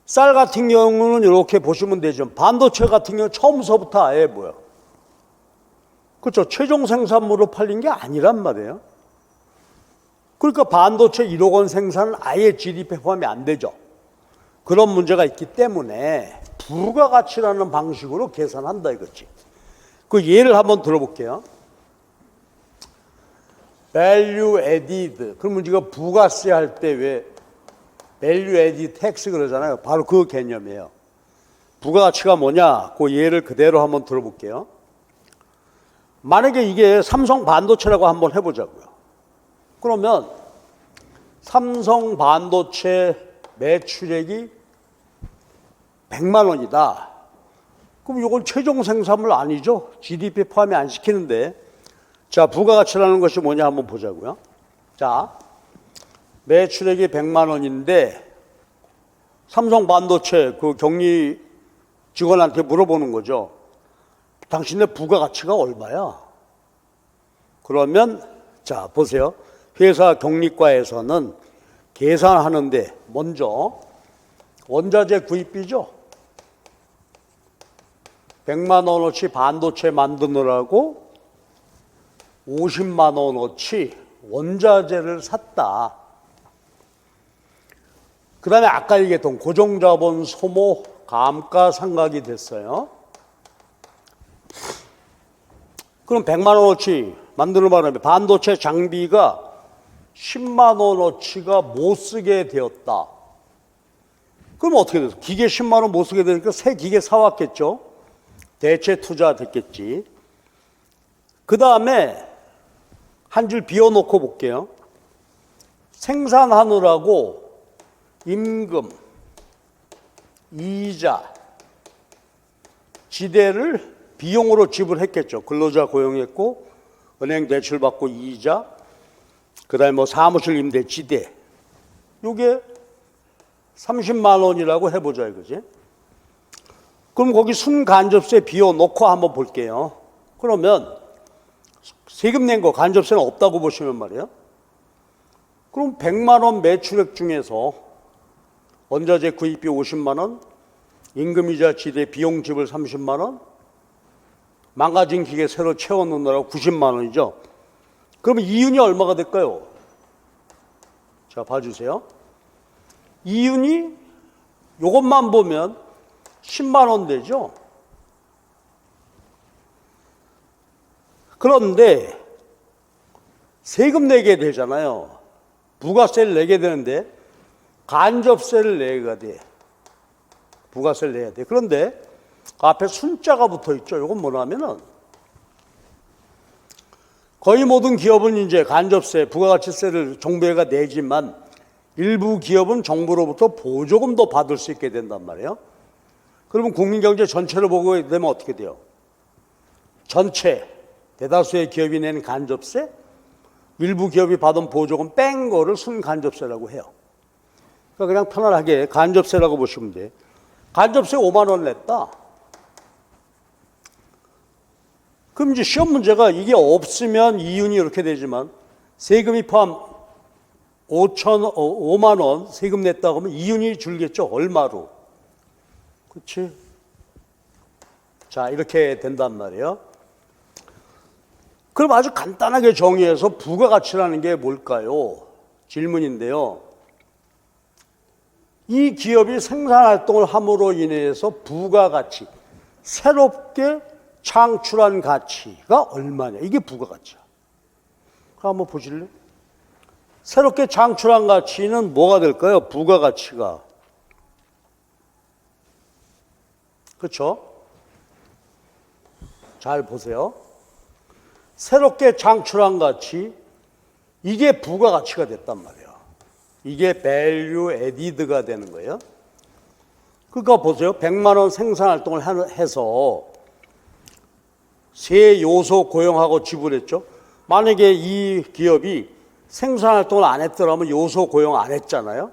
Speaker 1: 쌀 같은 경우는 이렇게 보시면 되죠. 반도체 같은 경우 처음서부터 아예 뭐야? 그렇죠. 최종 생산물로 팔린 게 아니란 말이에요. 그러니까 반도체 1억 원 생산은 아예 GDP 포함이 안 되죠. 그런 문제가 있기 때문에 부가가치라는 방식으로 계산한다 이거지. 그 예를 한번 들어볼게요. value added. 그러면 우리가 부가세 할 때 왜 value added tax 그러잖아요. 바로 그 개념이에요. 부가가치가 뭐냐? 그 예를 그대로 한번 들어볼게요. 만약에 이게 삼성 반도체라고 한번 해보자고요. 그러면 삼성 반도체 매출액이 100만 원이다. 그럼 이건 최종 생산물 아니죠? GDP 포함이 안 시키는데. 자, 부가가치라는 것이 뭐냐 한번 보자고요. 자, 매출액이 100만 원인데 삼성 반도체 그 격리 직원한테 물어보는 거죠. 당신의 부가가치가 얼마야? 그러면 자, 보세요. 회사 격리과에서는 계산하는데 먼저 원자재 구입비죠. 100만 원어치 반도체 만드느라고 50만 원어치 원자재를 샀다. 그 다음에 아까 얘기했던 고정자본 소모 감가상각이 됐어요. 그럼 100만 원어치 만드는 바람에 반도체 장비가 10만 원어치가 못 쓰게 되었다. 그럼 어떻게 돼서 기계 10만 원 못 쓰게 되니까 새 기계 사왔겠죠. 대체 투자 됐겠지. 그 다음에 한 줄 비워놓고 볼게요. 생산하느라고 임금, 이자, 지대를 비용으로 지불했겠죠. 근로자 고용했고 은행 대출 받고 이자, 그 다음에 뭐 사무실 임대, 지대. 이게 30만 원이라고 해보자 이거지. 그럼 거기 순간접세 비워놓고 한번 볼게요. 그러면 세금 낸 거 간접세는 없다고 보시면 말이에요. 그럼 100만 원 매출액 중에서 원자재 구입비 50만 원, 임금이자 지대 비용 지불 30만 원, 망가진 기계 새로 채워넣느라고 90만 원이죠. 그러면 이윤이 얼마가 될까요? 자, 봐주세요. 이윤이 이것만 보면 10만 원 되죠. 그런데 세금 내게 되잖아요. 부가세를 내게 되는데 간접세를 내야 돼. 부가세를 내야 돼. 그런데 그 앞에 순자가 붙어 있죠. 이건 뭐냐면은 거의 모든 기업은 이제 간접세, 부가가치세를 정부가 내지만 일부 기업은 정부로부터 보조금도 받을 수 있게 된단 말이에요. 그러면 국민경제 전체를 보게 되면 어떻게 돼요? 전체 대다수의 기업이 낸 간접세, 일부 기업이 받은 보조금 뺀 거를 순간접세라고 해요. 그러니까 그냥 편안하게 간접세라고 보시면 돼. 간접세 5만 원 냈다. 그럼 이제 시험 문제가 이게 없으면 이윤이 이렇게 되지만 세금이 포함 5만 원 세금 냈다고 하면 이윤이 줄겠죠. 얼마로? 그렇지? 자, 이렇게 된단 말이에요. 그럼 아주 간단하게 정의해서 부가가치라는 게 뭘까요? 질문인데요. 이 기업이 생산활동을 함으로 인해서 부가가치, 새롭게 창출한 가치가 얼마냐? 이게 부가가치야. 그럼 한번 보실래요? 새롭게 창출한 가치는 뭐가 될까요? 부가가치가. 그렇죠? 잘 보세요. 새롭게 창출한 가치, 이게 부가가치가 됐단 말이에요. 이게 value added가 되는 거예요. 그러니까 보세요. 100만 원 생산활동을 해서 세 요소 고용하고 지불했죠. 만약에 이 기업이 생산활동을 안 했더라면 요소 고용 안 했잖아요.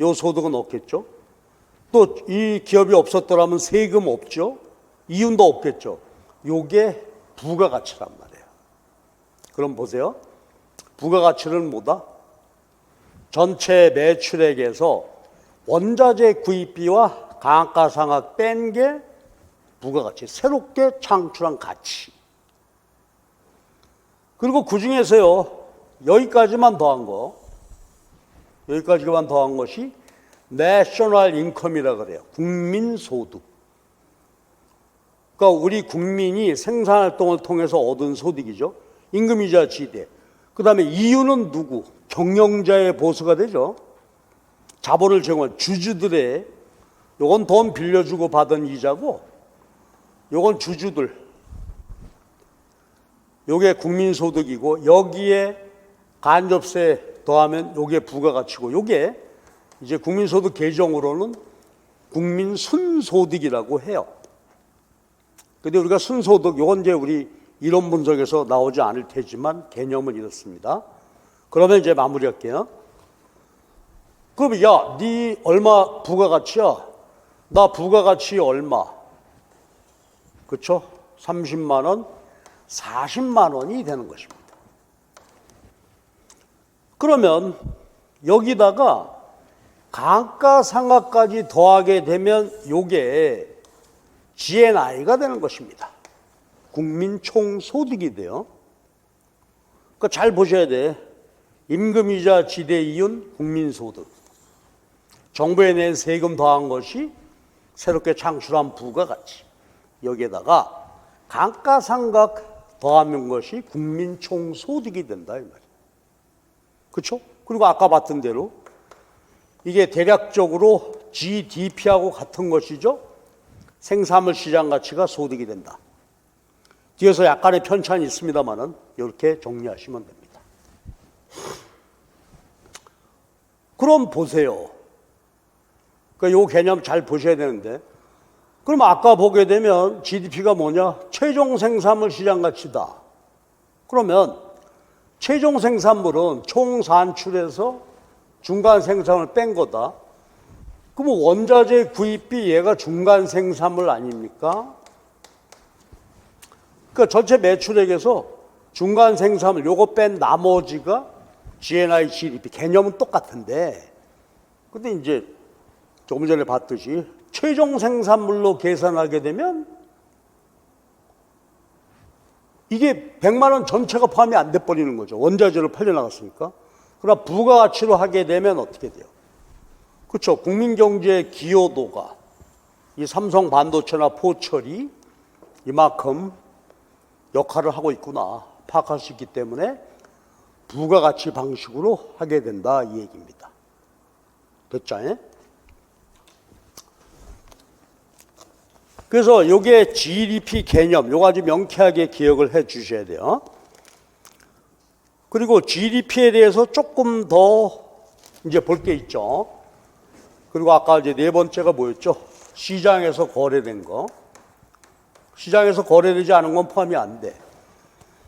Speaker 1: 요 소득은 없겠죠. 또 이 기업이 없었더라면 세금 없죠. 이윤도 없겠죠. 요게 부가가치란 말이에요. 그럼 보세요. 부가가치는 뭐다? 전체 매출액에서 원자재 구입비와 감가상각 뺀 게 부가가치, 새롭게 창출한 가치. 그리고 그 중에서요, 여기까지만 더한 것이 내셔널 인컴이라 그래요. 국민소득. 그러니까 우리 국민이 생산활동을 통해서 얻은 소득이죠. 임금이자 지대. 그 다음에 이유는 누구? 경영자의 보수가 되죠. 자본을 제공한 주주들의, 요건 돈 빌려주고 받은 이자고, 요건 주주들. 요게 국민소득이고, 여기에 간접세 더하면 요게 부가가치고, 요게 이제 국민소득 개정으로는 국민순소득이라고 해요. 근데 우리가 순소득, 요건 이제 우리 이론 분석에서 나오지 않을 테지만 개념은 이렇습니다. 그러면 이제 마무리할게요. 그럼 야, 네 얼마 부가가치야? 나 부가가치 얼마? 그렇죠? 30만 원, 40만 원이 되는 것입니다. 그러면 여기다가 감가상각까지 더하게 되면 요게 GNI가 되는 것입니다. 국민 총소득이 돼요. 그러니까 잘 보셔야 돼. 임금이자 지대 이윤 국민소득. 정부에 낸 세금 더한 것이 새롭게 창출한 부가가치. 여기에다가 감가상각 더하는 것이 국민 총소득이 된다 이 말이에요. 그렇죠? 그리고 아까 봤던 대로 이게 대략적으로 GDP하고 같은 것이죠. 생산물 시장 가치가 소득이 된다. 뒤에서 약간의 편차는 있습니다만은 이렇게 정리하시면 됩니다. 그럼 보세요. 이 개념 잘 보셔야 되는데, 그럼 아까 보게 되면 GDP가 뭐냐? 최종 생산물 시장 가치다. 그러면 최종 생산물은 총 산출에서 중간 생산을 뺀 거다. 그럼 원자재 구입비 얘가 중간 생산물 아닙니까? 그러니까 전체 매출액에서 중간 생산물 요거 뺀 나머지가 GNI, GDP 개념은 똑같은데, 근데 이제 조금 전에 봤듯이 최종 생산물로 계산하게 되면 이게 100만 원 전체가 포함이 안 돼 버리는 거죠. 원자재로 팔려나갔으니까. 그러나 부가가치로 하게 되면 어떻게 돼요? 그렇죠. 국민경제의 기여도가 이 삼성 반도체나 포철이 이만큼 역할을 하고 있구나 파악할 수 있기 때문에 부가가치 방식으로 하게 된다 이 얘기입니다. 됐죠? 그래서 이게 GDP 개념, 요거 아주 명쾌하게 기억을 해 주셔야 돼요. 그리고 GDP에 대해서 조금 더 이제 볼 게 있죠. 그리고 아까 이제 네 번째가 뭐였죠? 시장에서 거래된 거. 시장에서 거래되지 않은 건 포함이 안 돼.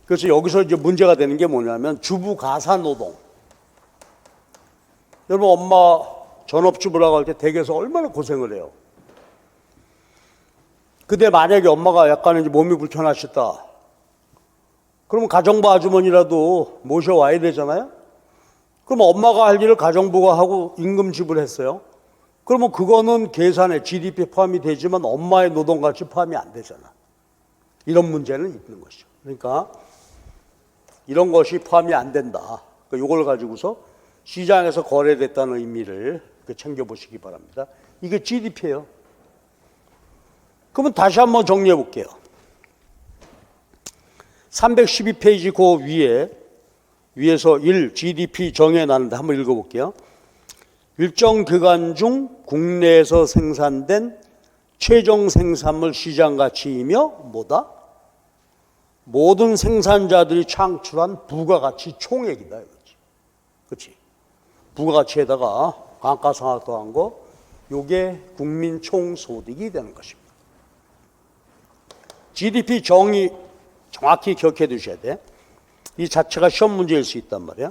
Speaker 1: 그래서 여기서 이제 문제가 되는 게 뭐냐면 주부 가사 노동. 여러분 엄마 전업주부라고 할 때 댁에서 얼마나 고생을 해요. 근데 만약에 엄마가 약간 이제 몸이 불편하셨다. 그러면 가정부 아주머니라도 모셔와야 되잖아요. 그럼 엄마가 할 일을 가정부가 하고 임금 지불했어요. 그러면 그거는 계산에 GDP 포함이 되지만 엄마의 노동가치 포함이 안 되잖아. 이런 문제는 있는 것이죠. 그러니까 이런 것이 포함이 안 된다. 이걸 가지고서 시장에서 거래됐다는 의미를 챙겨보시기 바랍니다. 이게 GDP예요. 그러면 다시 한번 정리해 볼게요. 312페이지 그 위에서 1 GDP 정해놨는데 한번 읽어볼게요. 일정 기간 중 국내에서 생산된 최종 생산물 시장 가치이며 뭐다? 모든 생산자들이 창출한 부가가치 총액이다. 그렇지? 부가가치에다가 감가상각 더한 거, 요게 국민 총소득이 되는 것입니다. GDP 정의 정확히 기억해 두셔야 돼. 이 자체가 시험 문제일 수 있단 말이야.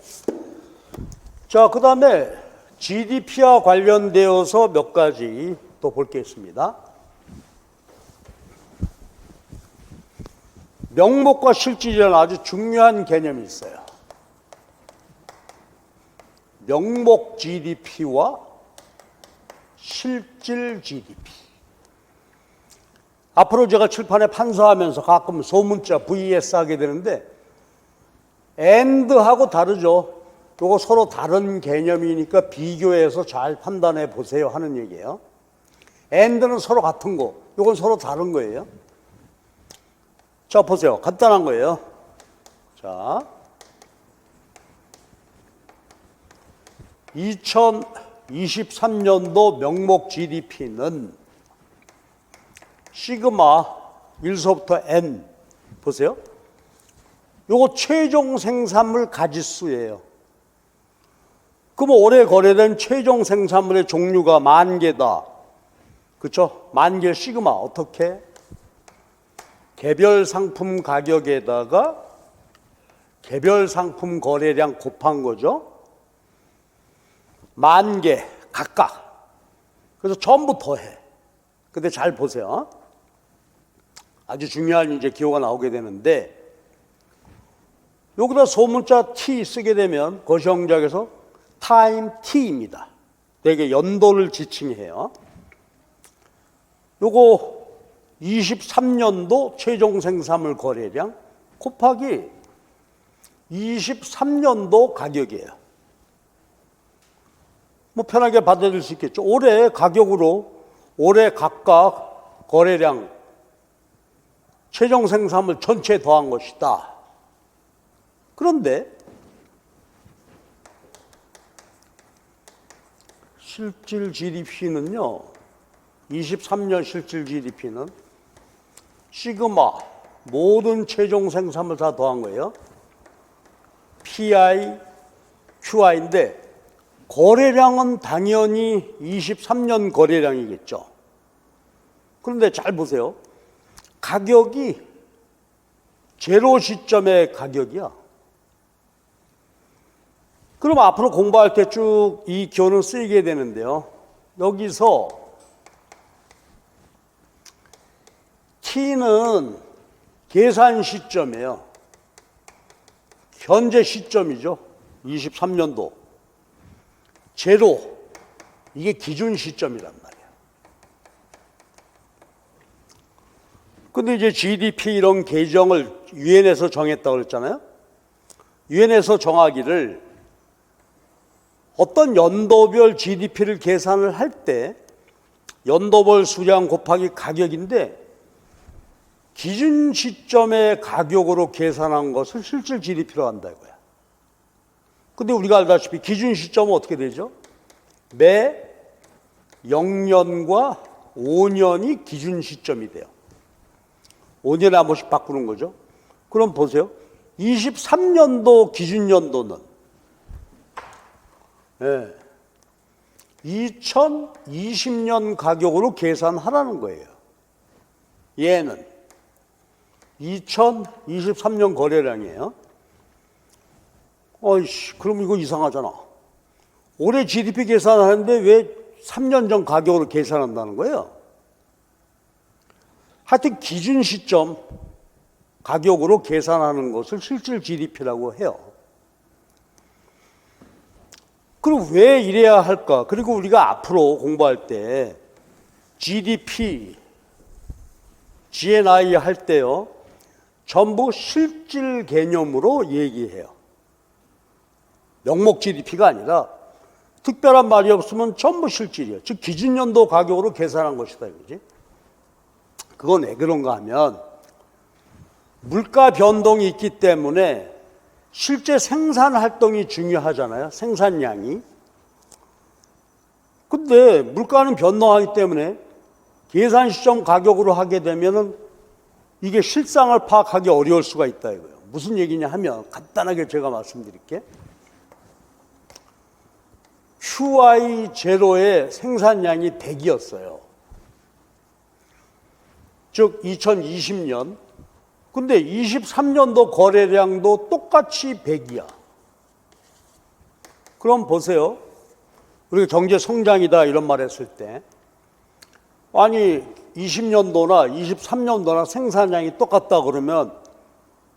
Speaker 1: 자, 그 다음에 GDP와 관련되어서 몇 가지 또 볼 게 있습니다. 명목과 실질이라는 아주 중요한 개념이 있어요. 명목 GDP와 실질 GDP. 앞으로 제가 칠판에 판서하면서 가끔 소문자 VS 하게 되는데 AND하고 다르죠. 이거 서로 다른 개념이니까 비교해서 잘 판단해 보세요 하는 얘기예요. AND는 서로 같은 거, 이건 서로 다른 거예요. 자, 보세요. 간단한 거예요. 자, 2023년도 명목 GDP는 시그마 1서부터 N 보세요. 요거 최종 생산물 가짓수예요. 그럼 올해 거래된 최종 생산물의 종류가 10,000개다. 그렇죠? 10,000개 시그마 어떻게? 개별 상품 가격에다가 개별 상품 거래량 곱한 거죠. 10,000개 각각. 그래서 전부 더해. 근데 잘 보세요. 아주 중요한 이제 기호가 나오게 되는데 여기다 소문자 T 쓰게 되면 거시영작에서 타임 T입니다. 되게 연도를 지칭해요. 요거 23년도 최종 생산물 거래량 곱하기 23년도 가격이에요. 뭐 편하게 받아들일 수 있겠죠. 올해 가격으로 올해 각각 거래량 최종 생산물 전체 더한 것이다. 그런데 실질 GDP는요. 23년 실질 GDP는 시그마 모든 최종 생산물 다 더한 거예요. PI, QI인데 거래량은 당연히 23년 거래량이겠죠. 그런데 잘 보세요. 가격이 제로 시점의 가격이야. 그럼 앞으로 공부할 때 쭉 이 기호는 쓰이게 되는데요. 여기서 T는 계산 시점이에요. 현재 시점이죠. 23년도. 제로, 이게 기준 시점이란 말이에요. 근데 이제 GDP 이런 계정을 유엔에서 정했다고 그랬잖아요. 유엔에서 정하기를 어떤 연도별 GDP를 계산을 할 때 연도별 수량 곱하기 가격인데 기준 시점의 가격으로 계산한 것을 실질 GDP로 한다 이거야. 근데 우리가 알다시피 기준 시점은 어떻게 되죠? 매 0년과 5년이 기준 시점이 돼요. 5년에 한 번씩 바꾸는 거죠. 그럼 보세요. 23년도 기준 연도는 2020년 가격으로 계산하라는 거예요. 얘는 2023년 거래량이에요. 어이씨, 그럼 이거 이상하잖아. 올해 GDP 계산하는데 왜 3년 전 가격으로 계산한다는 거예요? 하여튼 기준 시점, 가격으로 계산하는 것을 실질 GDP라고 해요. 그럼 왜 이래야 할까? 그리고 우리가 앞으로 공부할 때 GDP, GNI 할 때요, 전부 실질 개념으로 얘기해요. 명목 GDP가 아니라 특별한 말이 없으면 전부 실질이에요. 즉 기준연도 가격으로 계산한 것이다 이거지. 그건 왜 그런가 하면 물가 변동이 있기 때문에 실제 생산 활동이 중요하잖아요. 생산량이. 근데 물가는 변동하기 때문에 계산 시점 가격으로 하게 되면은 이게 실상을 파악하기 어려울 수가 있다 이거예요. 무슨 얘기냐 하면 간단하게 제가 말씀드릴게요. QI0의 생산량이 100이었어요. 즉 2020년. 근데 23년도 거래량도 똑같이 100이야. 그럼 보세요. 우리가 경제 성장이다 이런 말 했을 때 아니 20년도나 23년도나 생산량이 똑같다 그러면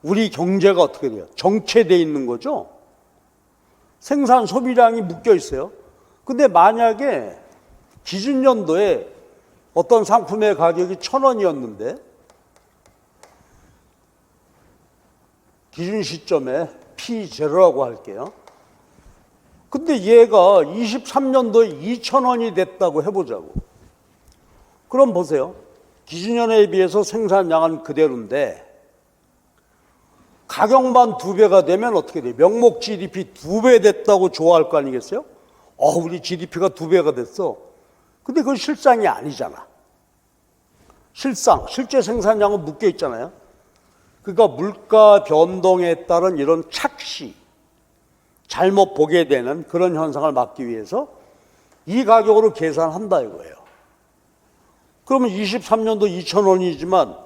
Speaker 1: 우리 경제가 어떻게 돼요? 정체되어 있는 거죠. 생산 소비량이 묶여 있어요. 근데 만약에 기준연도에 어떤 상품의 가격이 1,000원이었는데 기준 시점에 P0라고 할게요. 근데 얘가 23년도에 2,000원이 됐다고 해보자고. 그럼 보세요. 기준연도에 비해서 생산량은 그대로인데 가격만 2배가 되면 어떻게 돼요? 명목 GDP 2배 됐다고 좋아할 거 아니겠어요? 우리 GDP가 2배가 됐어. 근데 그건 실상이 아니잖아. 실제 생산량은 묶여 있잖아요. 그러니까 물가 변동에 따른 이런 착시, 잘못 보게 되는 그런 현상을 막기 위해서 이 가격으로 계산한다 이거예요. 그러면 23년도 2,000원이지만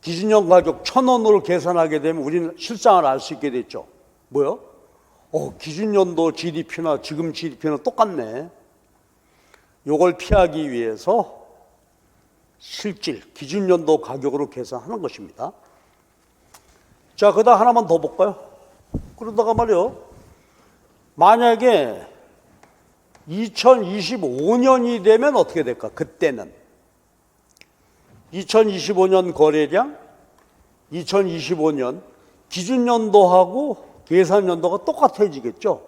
Speaker 1: 기준연 가격 1,000원으로 계산하게 되면 우리는 실상을 알 수 있게 됐죠. 뭐요? 기준연도 GDP나 지금 GDP는 똑같네. 요걸 피하기 위해서 실질, 기준연도 가격으로 계산하는 것입니다. 자, 그다음 하나만 더 볼까요? 그러다가 말이요. 만약에 2025년이 되면 어떻게 될까? 그때는 2025년 거래량, 2025년 기준연도하고 계산연도가 똑같아지겠죠.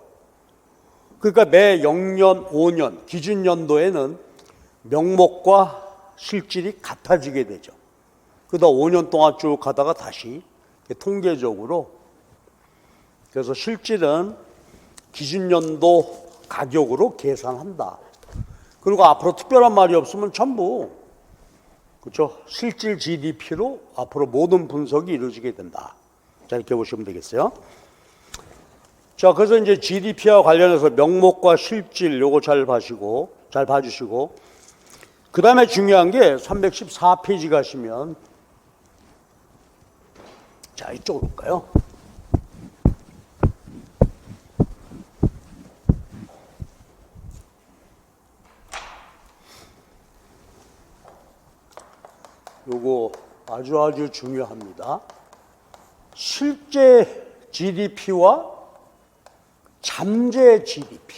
Speaker 1: 그러니까 매 0년, 5년 기준연도에는 명목과 실질이 같아지게 되죠. 그러다 5년 동안 쭉 가다가 다시 통계적으로 그래서 실질은 기준연도 가격으로 계산한다. 그리고 앞으로 특별한 말이 없으면 전부 그렇죠? 실질 GDP로 앞으로 모든 분석이 이루어지게 된다. 자, 이렇게 보시면 되겠어요. 자, 그래서 이제 GDP와 관련해서 명목과 실질 요거 잘 봐주시고 그 다음에 중요한 게 314페이지 가시면 자, 이쪽으로 볼까요? 요거 아주 중요합니다. 실제 GDP와 잠재 GDP.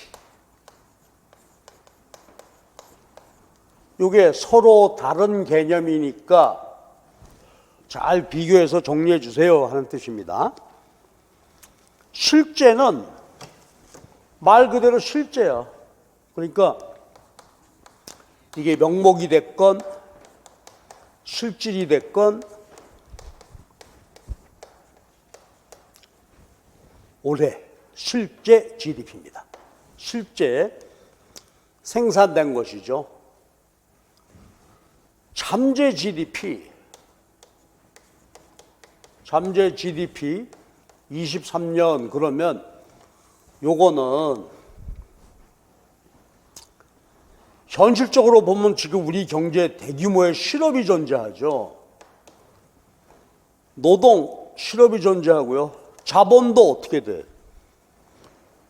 Speaker 1: 요게 서로 다른 개념이니까 잘 비교해서 정리해 주세요 하는 뜻입니다. 실제는 말 그대로 실제야. 그러니까 이게 명목이 됐건 실질이 됐건 올해 실제 GDP입니다. 실제 생산된 것이죠. 잠재 GDP 23년 그러면 요거는 현실적으로 보면 지금 우리 경제에 대규모의 실업이 존재하죠. 노동, 실업이 존재하고요. 자본도 어떻게 돼?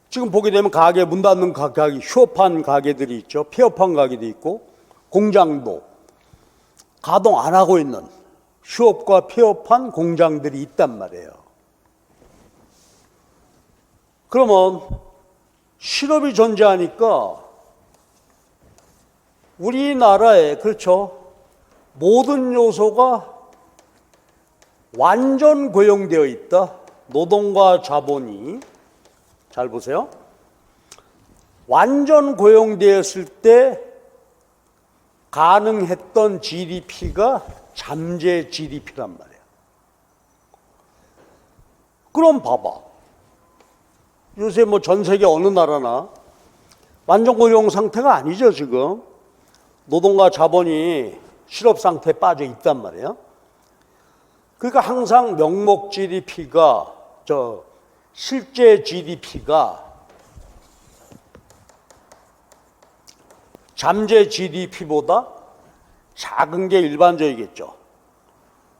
Speaker 1: 지금 보게 되면 가게 문 닫는 가게, 휴업한 가게들이 있죠. 폐업한 가게도 있고 공장도 가동 안 하고 있는 휴업과 폐업한 공장들이 있단 말이에요. 그러면 실업이 존재하니까 우리나라에 그렇죠. 모든 요소가 완전 고용되어 있다. 노동과 자본이 잘 보세요. 완전 고용되었을 때 가능했던 GDP가 잠재 GDP란 말이에요. 그럼 봐봐. 요새 뭐 전 세계 어느 나라나 완전 고용 상태가 아니죠, 지금. 노동과 자본이 실업 상태에 빠져 있단 말이에요. 그러니까 항상 명목 GDP가, 실제 GDP가 잠재 GDP보다 작은 게 일반적이겠죠.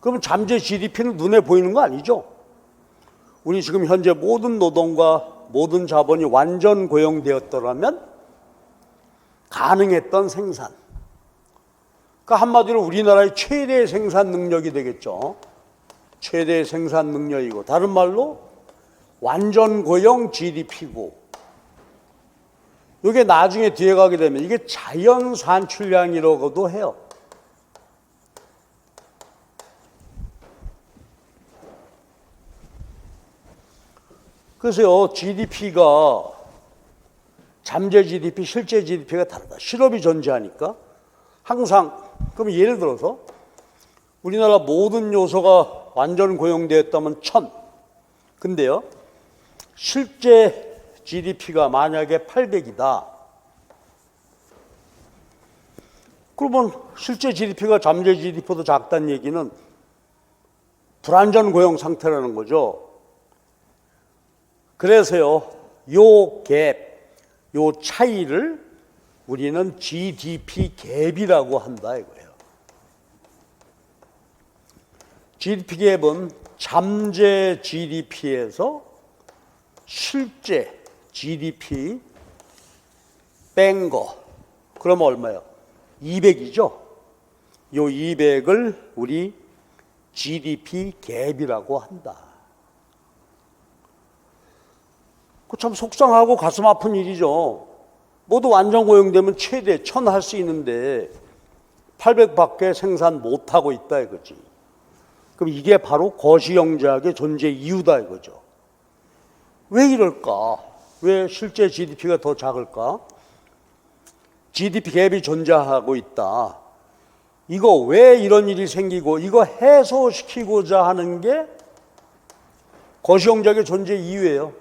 Speaker 1: 그러면 잠재 GDP는 눈에 보이는 거 아니죠? 우리 지금 현재 모든 노동과 모든 자본이 완전 고용되었더라면 가능했던 생산. 그러니까 한마디로 우리나라의 최대 생산 능력이 되겠죠. 최대 생산 능력이고, 다른 말로 완전 고용 GDP고, 이게 나중에 뒤에 가게 되면 이게 자연 산출량이라고도 해요. 그래서요, GDP가 잠재 GDP, 실제 GDP가 다르다. 실업이 존재하니까 항상, 그럼 예를 들어서 우리나라 모든 요소가 완전 고용되었다면 1000. 근데요, 실제 GDP가 만약에 800이다. 그러면 실제 GDP가 잠재 GDP보다 작다는 얘기는 불안전 고용 상태라는 거죠. 그래서요, 요 갭, 요 차이를 우리는 GDP 갭이라고 한다 이거예요. GDP 갭은 잠재 GDP에서 실제 GDP 뺀 거. 그러면 얼마예요? 200이죠? 요 200을 우리 GDP 갭이라고 한다. 그 참 속상하고 가슴 아픈 일이죠. 모두 완전 고용되면 최대 1000 할 수 있는데 800밖에 생산 못하고 있다 이거지. 그럼 이게 바로 거시경제학의 존재 이유다 이거죠. 왜 이럴까? 왜 실제 GDP가 더 작을까? GDP 갭이 존재하고 있다. 이거 왜 이런 일이 생기고 이거 해소시키고자 하는 게 거시경제학의 존재 이유예요.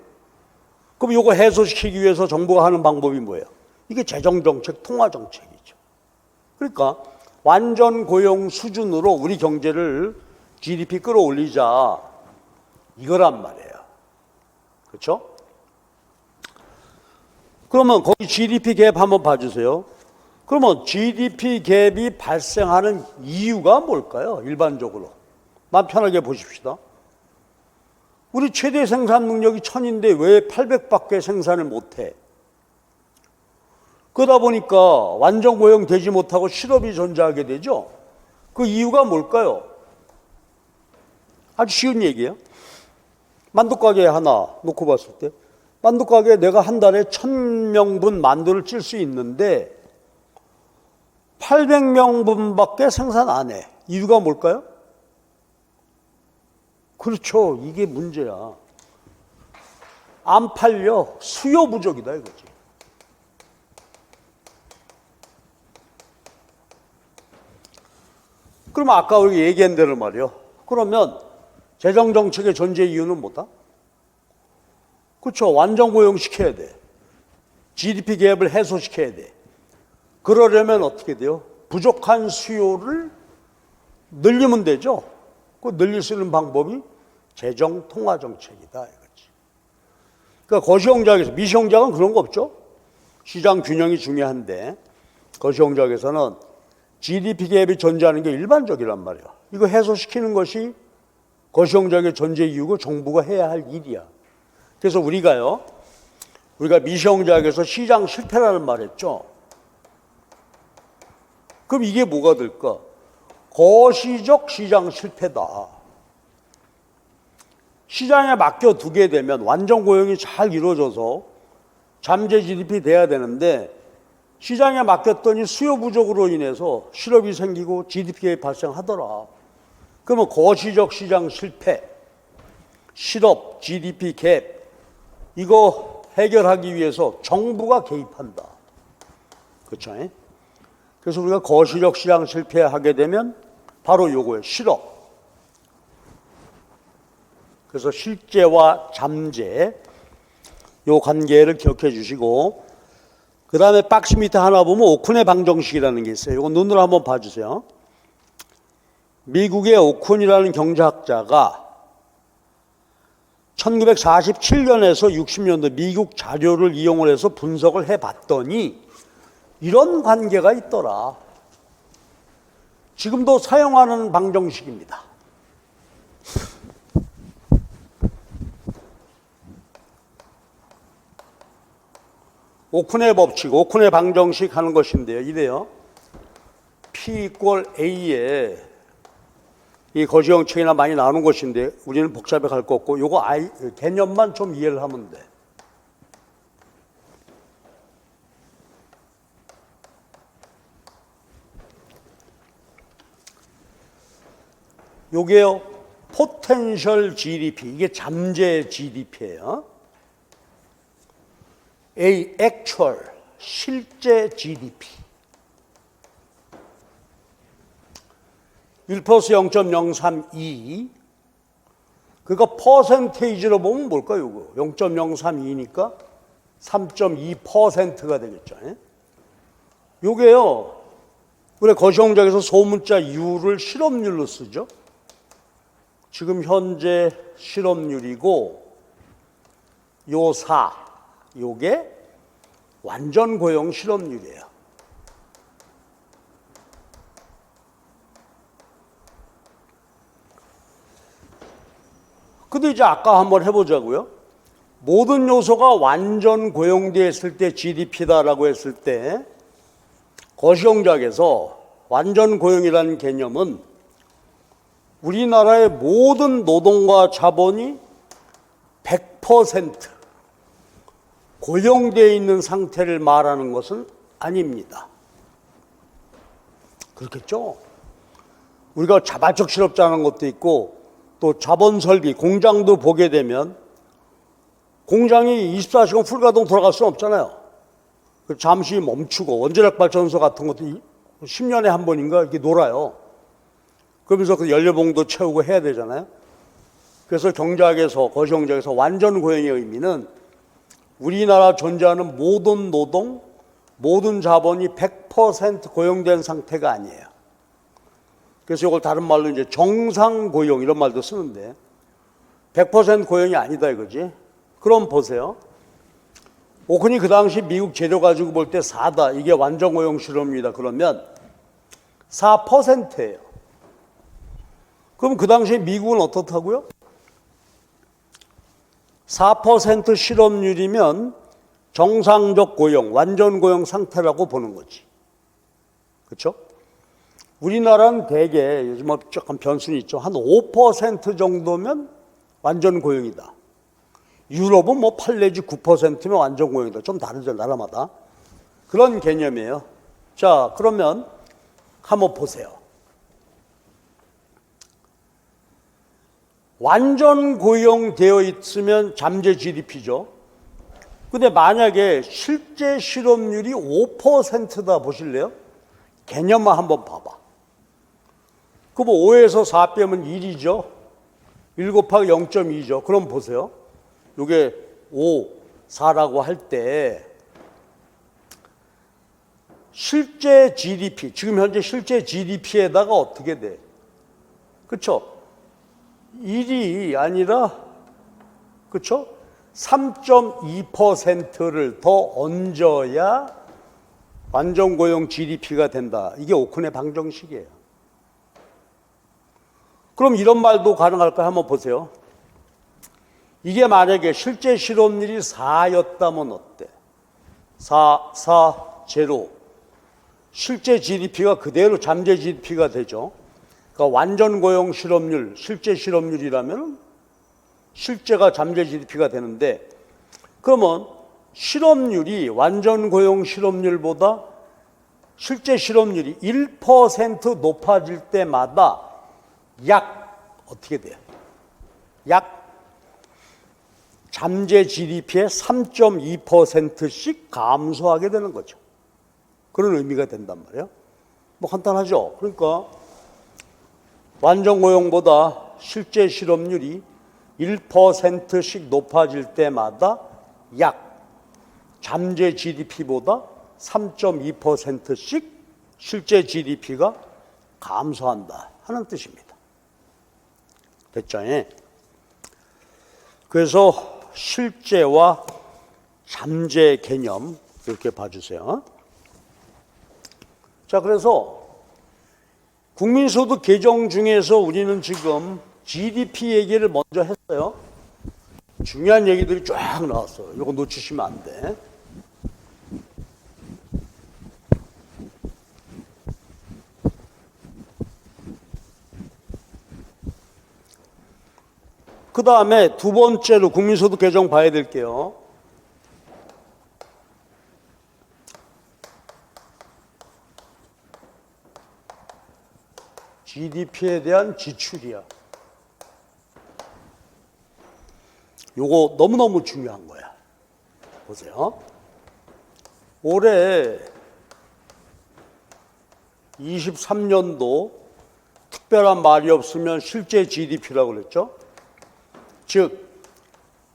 Speaker 1: 그럼 이거 해소시키기 위해서 정부가 하는 방법이 뭐예요? 이게 재정정책, 통화정책이죠. 그러니까 완전 고용 수준으로 우리 경제를 GDP 끌어올리자 이거란 말이에요. 그렇죠? 그러면 거기 GDP 갭 한번 봐주세요. 그러면 GDP 갭이 발생하는 이유가 뭘까요? 일반적으로. 마음 편하게 보십시다. 우리 최대 생산 능력이 1000인데 왜 800밖에 생산을 못해? 그러다 보니까 완전 고용되지 못하고 실업이 존재하게 되죠. 그 이유가 뭘까요? 아주 쉬운 얘기예요. 만두가게 하나 놓고 봤을 때 만두가게에 내가 한 달에 1000명분 만두를 찔 수 있는데 800명분밖에 생산 안 해. 이유가 뭘까요? 그렇죠. 이게 문제야. 안 팔려. 수요 부족이다 이거지. 그러면 아까 우리 얘기한 대로 말이요. 그러면 재정정책의 존재 이유는 뭐다? 그렇죠. 완전 고용시켜야 돼. GDP 갭을 해소시켜야 돼. 그러려면 어떻게 돼요? 부족한 수요를 늘리면 되죠. 그 늘릴 수 있는 방법이 재정 통화 정책이다 이거지. 그러니까 거시경제학에서, 미시경제학은 그런 거 없죠. 시장 균형이 중요한데 거시경제학에서는 GDP 갭이 존재하는 게 일반적이란 말이야. 이거 해소시키는 것이 거시경제학의 존재 이유고 정부가 해야 할 일이야. 그래서 우리가 미시경제학에서 시장 실태라는 말 했죠. 그럼 이게 뭐가 될까? 거시적 시장 실패다. 시장에 맡겨두게 되면 완전 고용이 잘 이루어져서 잠재 GDP 돼야 되는데 시장에 맡겼더니 수요 부족으로 인해서 실업이 생기고 GDP가 발생하더라. 그러면 거시적 시장 실패, 실업, GDP 갭 이거 해결하기 위해서 정부가 개입한다. 그렇죠? 그래서 우리가 거시적 시장 실패하게 되면 바로 요거예요. 실업. 그래서 실제와 잠재 요 관계를 기억해 주시고 그 다음에 박스 밑에 하나 보면 오쿤의 방정식이라는 게 있어요. 이거 눈으로 한번 봐주세요. 미국의 오쿤이라는 경제학자가 1947년에서 60년대 미국 자료를 이용을 해서 분석을 해봤더니 이런 관계가 있더라. 지금도 사용하는 방정식입니다. 오쿤의 법칙, 오쿤의 방정식 하는 것인데요. 이래요. P 이퀄 A에 이 거시형체이나 많이 나오는 것인데 우리는 복잡해 갈 거 없고 요거 개념만 좀 이해를 하면 돼. 요게요. 포텐셜 GDP, 이게 잠재 GDP예요. A, actual, 실제 GDP. 1 플러스 0.032. 그거 퍼센테이지로 보면 뭘까요? 이거 0.032니까 3.2%가 되겠죠. 요게요. 우리 거시공작에서 소문자 U를 실업률로 쓰죠. 지금 현재 실업률이고 요 4. 요게 완전 고용 실업률이에요. 근데 이제 아까 한번 해보자고요. 모든 요소가 완전 고용되어 있을 때 GDP다라고 했을 때 거시공작에서 완전 고용이라는 개념은 우리나라의 모든 노동과 자본이 100% 고용되어 있는 상태를 말하는 것은 아닙니다. 그렇겠죠? 우리가 자발적 실업자라는 것도 있고 또 자본 설비, 공장도 보게 되면 공장이 24시간 풀가동 돌아갈 수는 없잖아요. 잠시 멈추고 원자력 발전소 같은 것도 10년에 한 번인가 이렇게 놀아요. 그러면서 그 연료봉도 채우고 해야 되잖아요. 그래서 경제학에서, 거시경제학에서 완전 고용의 의미는 우리나라 존재하는 모든 노동, 모든 자본이 100% 고용된 상태가 아니에요. 그래서 이걸 다른 말로 이제 정상 고용 이런 말도 쓰는데 100% 고용이 아니다 이거지. 그럼 보세요. 오쿤이 그 당시 미국 재료 가지고 볼 때 4다. 이게 완전 고용 실업률이다. 그러면 4%예요. 그럼 그 당시에 미국은 어떻다고요? 4% 실업률이면 정상적 고용, 완전 고용 상태라고 보는 거지. 그렇죠? 우리나라는 대개 요즘 조금 변수는 있죠. 한 5% 정도면 완전 고용이다. 유럽은 뭐 8 내지 9%면 완전 고용이다. 좀 다르죠, 나라마다. 그런 개념이에요. 자, 그러면 한번 보세요. 완전 고용되어 있으면 잠재 GDP죠. 근데 만약에 실제 실업률이 5%다 보실래요? 개념만 한번 봐봐. 그럼 5에서 4 빼면 1이죠. 1 곱하기 0.2죠. 그럼 보세요. 이게 5, 4라고 할 때 실제 GDP, 지금 현재 실제 GDP에다가 어떻게 돼? 그렇죠? 1이 아니라 그렇죠? 3.2%를 더 얹어야 완전 고용 GDP가 된다. 이게 오쿤의 방정식이에요. 그럼 이런 말도 가능할까요? 한번 보세요. 이게 만약에 실제 실업률이 4였다면 어때? 4, 0. 실제 GDP가 그대로 잠재 GDP가 되죠. 그러니까 완전 고용 실업률, 실제 실업률이라면 실제가 잠재 GDP가 되는데, 그러면 실업률이 완전 고용 실업률보다 실제 실업률이 1% 높아질 때마다 약 어떻게 돼요? 약 잠재 GDP의 3.2%씩 감소하게 되는 거죠. 그런 의미가 된단 말이에요. 뭐 간단하죠. 그러니까 완전 고용보다 실제 실업률이 1%씩 높아질 때마다 약 잠재 GDP보다 3.2%씩 실제 GDP가 감소한다 하는 뜻입니다. 됐죠? 그래서 실제와 잠재 개념 이렇게 봐주세요. 자, 그래서 국민소득 개정 중에서 우리는 지금 GDP 얘기를 먼저 했어요. 중요한 얘기들이 쫙 나왔어요. 이거 놓치시면 안 돼. 그 다음에 두 번째로 국민소득 개정 봐야 될게요. GDP에 대한 지출이야. 요거 너무너무 중요한 거야. 보세요. 올해 23년도 특별한 말이 없으면 실제 GDP라고 그랬죠. 즉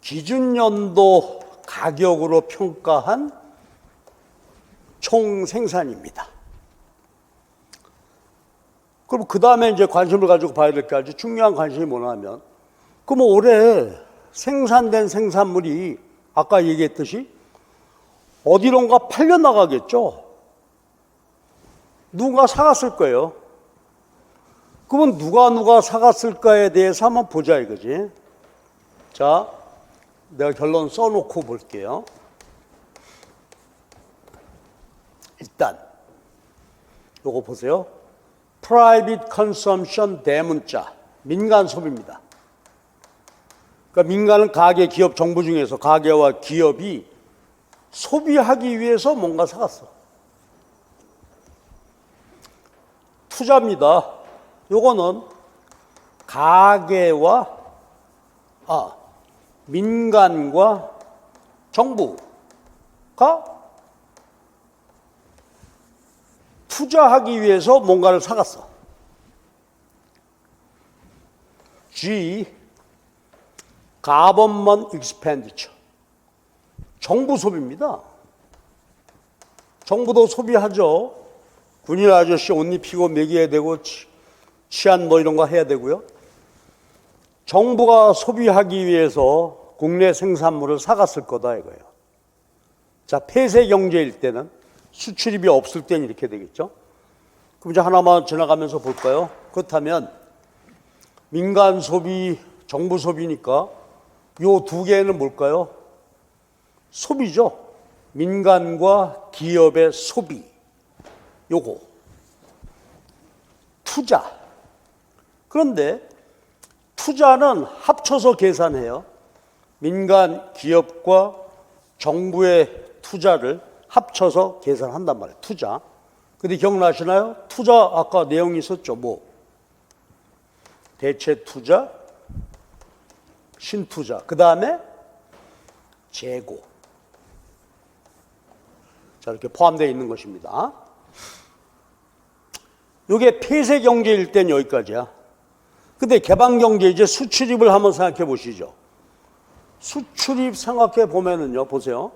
Speaker 1: 기준연도 가격으로 평가한 총 생산입니다. 그럼 그 다음에 이제 관심을 가지고 봐야 될 게 아주 중요한 관심이 뭐냐면, 그럼 올해 생산된 생산물이 아까 얘기했듯이 어디론가 팔려나가겠죠. 누가 사갔을 거예요. 그러면 누가 사갔을까에 대해서 한번 보자 이거지. 자, 내가 결론 써놓고 볼게요. 일단 요거 보세요. Private Consumption 대문자, 민간 소비입니다. 그러니까 민간은 가계, 기업, 정부 중에서 가계와 기업이 소비하기 위해서 뭔가 사갔어. 투자입니다. 요거는 가계와 민간과 정부가 투자하기 위해서 뭔가를 사갔어. G, Government Expenditure. 정부 소비입니다. 정부도 소비하죠. 군인 아저씨 옷 입히고 먹여야 되고 치안 뭐 이런 거 해야 되고요. 정부가 소비하기 위해서 국내 생산물을 사갔을 거다 이거예요. 자, 폐쇄 경제일 때는 수출입이 없을 때는 이렇게 되겠죠. 그럼 이제 하나만 지나가면서 볼까요? 그렇다면 민간 소비, 정부 소비니까 요 두 개는 뭘까요? 소비죠. 민간과 기업의 소비. 요거. 투자. 그런데 투자는 합쳐서 계산해요. 민간 기업과 정부의 투자를 합쳐서 계산한단 말이에요. 투자. 근데 기억나시나요? 투자 아까 내용이 있었죠. 뭐 대체 투자, 신투자, 그 다음에 재고. 자, 이렇게 포함되어 있는 것입니다. 이게 폐쇄 경제일 땐 여기까지야. 근데 개방 경제, 이제 수출입을 한번 생각해 보시죠. 수출입 생각해 보면은요, 보세요.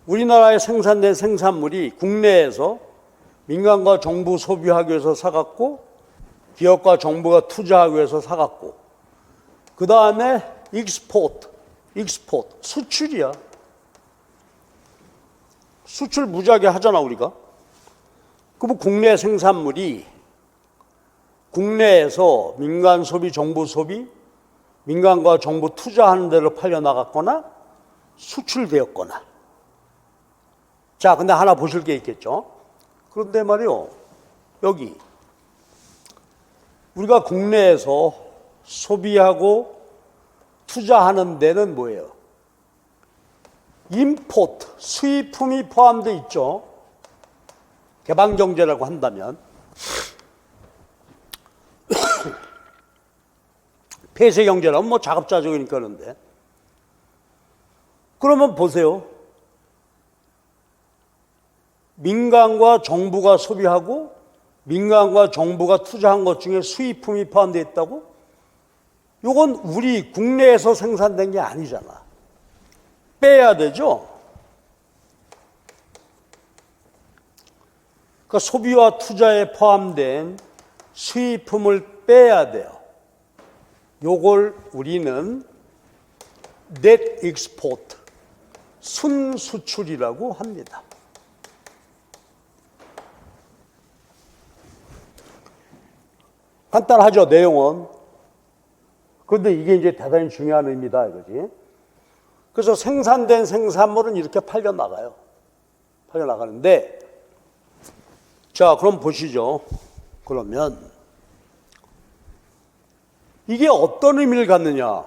Speaker 1: 우리나라에 생산된 생산물이 국내에서 민간과 정부 소비하기 위해서 사갔고, 기업과 정부가 투자하기 위해서 사갔고, 그 다음에 익스포트, 수출이야. 수출 무지하게 하잖아, 우리가. 그럼 국내 생산물이 국내에서 민간 소비, 정부 소비, 민간과 정부 투자하는 데로 팔려나갔거나 수출되었거나. 자, 근데 하나 보실 게 있겠죠. 그런데 말이요, 여기 우리가 국내에서 소비하고 투자하는 데는 뭐예요? 임포트, 수입품이 포함되어 있죠. 개방경제라고 한다면. 폐쇄경제라면 뭐 자급자족이니까 그런데. 그러면 보세요. 민간과 정부가 소비하고 민간과 정부가 투자한 것 중에 수입품이 포함되어 있다고? 이건 우리 국내에서 생산된 게 아니잖아. 빼야 되죠. 그러니까 소비와 투자에 포함된 수입품을 빼야 돼요. 요걸 우리는 net export, 순수출이라고 합니다. 간단하죠, 내용은. 그런데 이게 이제 대단히 중요한 의미다, 이거지. 그래서 생산된 생산물은 이렇게 팔려나가요. 팔려나가는데, 자, 그럼 보시죠. 그러면, 이게 어떤 의미를 갖느냐?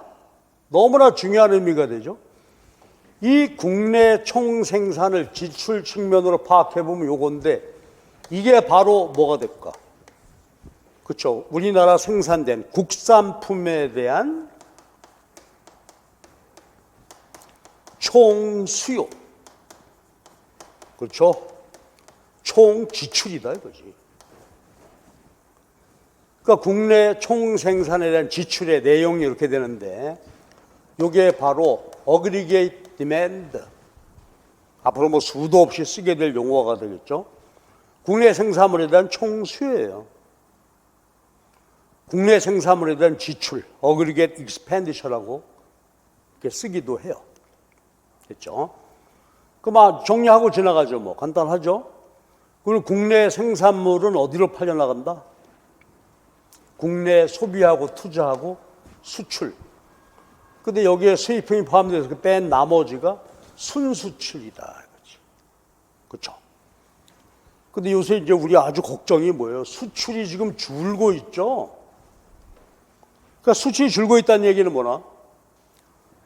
Speaker 1: 너무나 중요한 의미가 되죠. 이 국내 총생산을 지출 측면으로 파악해보면 요건데, 이게 바로 뭐가 될까? 그렇죠. 우리나라 생산된 국산품에 대한 총 수요. 그렇죠. 총 지출이다 이거지. 그러니까 국내 총 생산에 대한 지출의 내용이 이렇게 되는데 이게 바로 aggregate demand. 앞으로 뭐 수도 없이 쓰게 될 용어가 되겠죠. 국내 생산물에 대한 총 수요예요. 국내 생산물에 대한 지출, aggregate expenditure라고 이렇게 쓰기도 해요. 됐죠? 그만 정리하고 지나가죠. 뭐 간단하죠? 그리고 국내 생산물은 어디로 팔려나간다? 국내 소비하고 투자하고 수출. 근데 여기에 수입품이 포함돼서 뺀 나머지가 순수출이다. 이거지. 그렇죠? 근데 요새 이제 우리 아주 걱정이 뭐예요? 수출이 지금 줄고 있죠? 그러니까 수출이 줄고 있다는 얘기는 뭐나?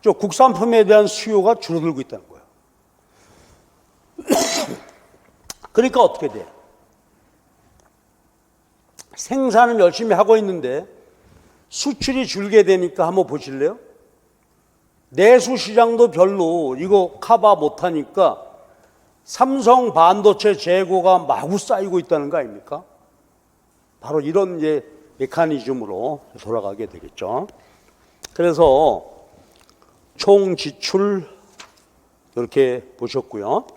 Speaker 1: 저 국산품에 대한 수요가 줄어들고 있다는 거예요. 그러니까 어떻게 돼? 생산은 열심히 하고 있는데 수출이 줄게 되니까 한번 보실래요? 내수 시장도 별로 이거 커버 못하니까 삼성 반도체 재고가 마구 쌓이고 있다는 거 아닙니까? 바로 이런 이제 메커니즘으로 돌아가게 되겠죠. 그래서 총 지출 이렇게 보셨고요.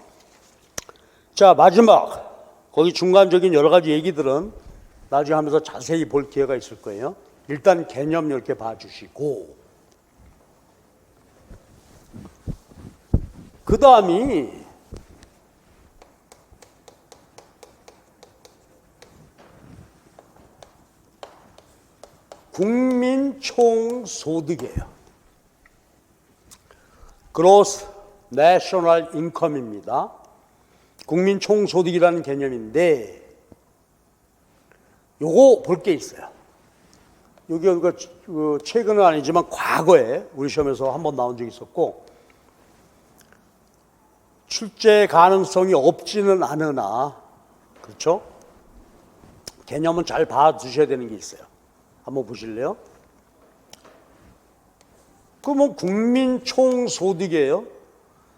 Speaker 1: 자, 마지막 거기 중간적인 여러 가지 얘기들은 나중에 하면서 자세히 볼 기회가 있을 거예요. 일단 개념 이렇게 봐주시고 그 다음이 국민 총소득이에요. Gross National Income입니다. 국민 총소득이라는 개념인데 요거 볼 게 있어요. 여기 최근은 아니지만 과거에 우리 시험에서 한번 나온 적이 있었고 출제 가능성이 없지는 않으나 그렇죠? 개념은 잘 봐두셔야 되는 게 있어요. 한번 보실래요? 그러면 국민 총소득이에요.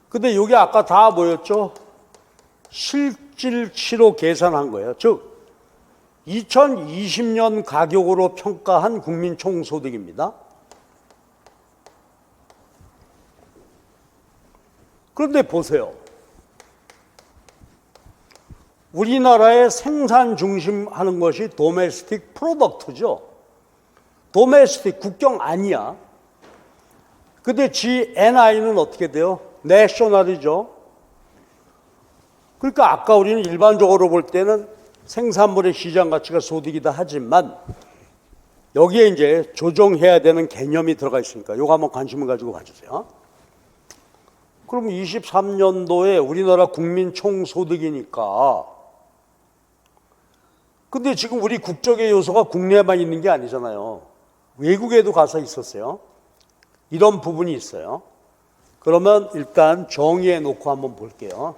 Speaker 1: 근데 여기 아까 다 뭐였죠? 실질치로 계산한 거예요. 즉 2020년 가격으로 평가한 국민 총소득입니다. 그런데 보세요. 우리나라의 생산 중심하는 것이 도메스틱 프로덕트죠. 도메스틱 국경 아니야. 근데 GNI는 어떻게 돼요? 내셔널이죠. 그러니까 아까 우리는 일반적으로 볼 때는 생산물의 시장 가치가 소득이다 하지만 여기에 이제 조정해야 되는 개념이 들어가 있으니까 이거 한번 관심을 가지고 봐주세요. 그럼 23년도에 우리나라 국민 총소득이니까 근데 지금 우리 국적의 요소가 국내에만 있는 게 아니잖아요. 외국에도 가서 있었어요. 이런 부분이 있어요. 그러면 일단 정의해 놓고 한번 볼게요.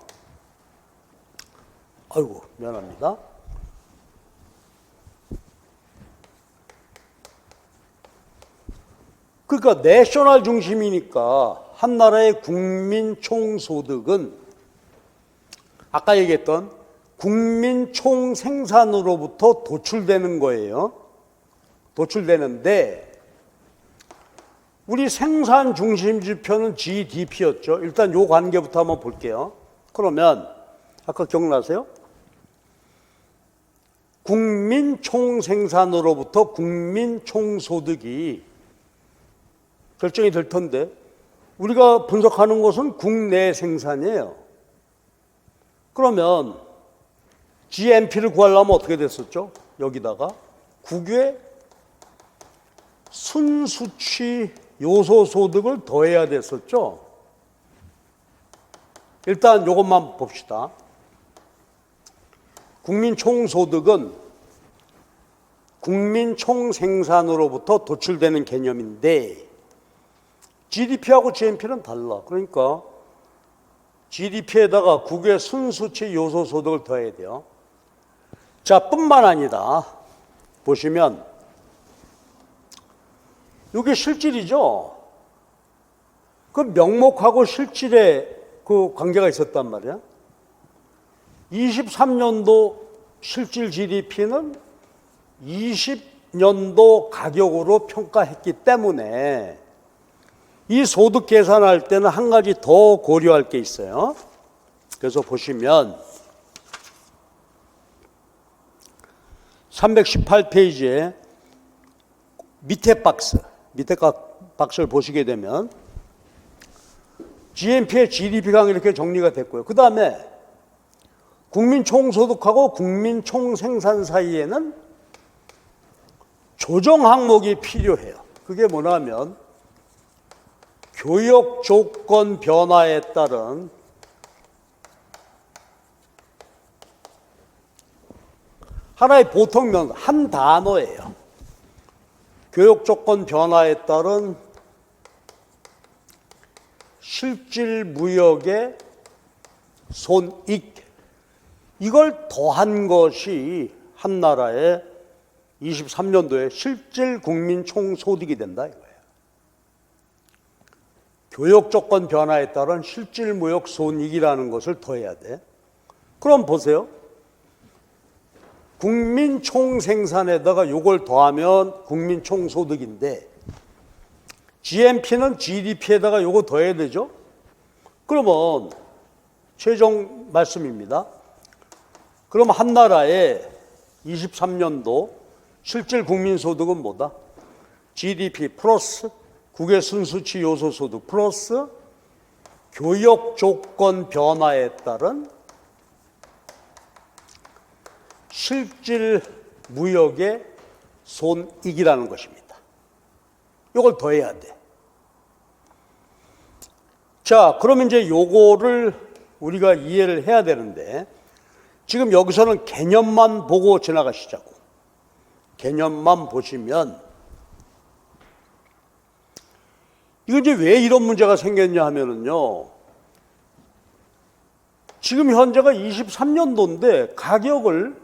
Speaker 1: 아이고, 미안합니다. 그러니까 내셔널 중심이니까 한 나라의 국민 총소득은 아까 얘기했던 국민 총생산으로부터 도출되는 거예요. 도출되는데 우리 생산 중심 지표는 GDP였죠. 일단 요 관계부터 한번 볼게요. 그러면 아까 기억나세요? 국민 총생산으로부터 국민 총소득이 결정이 될 텐데 우리가 분석하는 것은 국내 생산이에요. 그러면 GNP를 구하려면 어떻게 됐었죠? 여기다가 국외 순수취 요소 소득을 더해야 됐었죠. 일단 이것만 봅시다. 국민 총소득은 국민 총생산으로부터 도출되는 개념인데 GDP하고 GNP는 달라. 그러니까 GDP에다가 국외 순수취 요소 소득을 더해야 돼요. 자, 뿐만 아니라 보시면 이게 실질이죠. 그 명목하고 실질에 그 관계가 있었단 말이야. 23년도 실질 GDP는 20년도 가격으로 평가했기 때문에 이 소득 계산할 때는 한 가지 더 고려할 게 있어요. 그래서 보시면 318페이지에 밑에 박스를 보시게 되면 GNP의 GDP가 이렇게 정리가 됐고요. 그 다음에 국민 총소득하고 국민 총생산 사이에는 조정 항목이 필요해요. 그게 뭐냐면 교역 조건 변화에 따른 하나의 보통명 한 단어예요. 교역 조건 변화에 따른 실질 무역의 손익, 이걸 더한 것이 한 나라의 23년도에 실질 국민 총소득이 된다 이거예요. 교역 조건 변화에 따른 실질 무역 손익이라는 것을 더해야 돼. 그럼 보세요. 국민 총생산에다가 이걸 더하면 국민 총소득인데 GNP는 GDP에다가 이거 더해야 되죠. 그러면 최종 말씀입니다. 그럼 한 나라의 23년도 실질 국민소득은 뭐다? GDP 플러스 국외 순수치 요소 소득 플러스 교역 조건 변화에 따른 실질 무역의 손익이라는 것입니다. 이걸 더해야 돼. 자, 그러면 이제 요거를 우리가 이해를 해야 되는데 지금 여기서는 개념만 보고 지나가시자고. 개념만 보시면 이거 이제 왜 이런 문제가 생겼냐 하면은요. 지금 현재가 23년도인데 가격을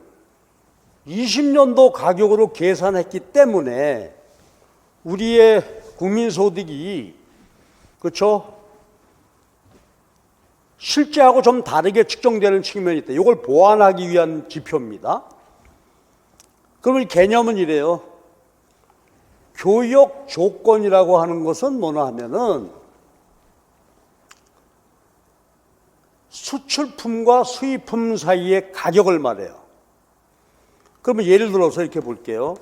Speaker 1: 20년도 가격으로 계산했기 때문에 우리의 국민소득이 그렇죠? 실제하고 좀 다르게 측정되는 측면이 있다. 이걸 보완하기 위한 지표입니다. 그럼 이 개념은 이래요. 교역 조건이라고 하는 것은 뭐냐 하면은 수출품과 수입품 사이의 가격을 말해요. 그러면 예를 들어서 이렇게 볼게요.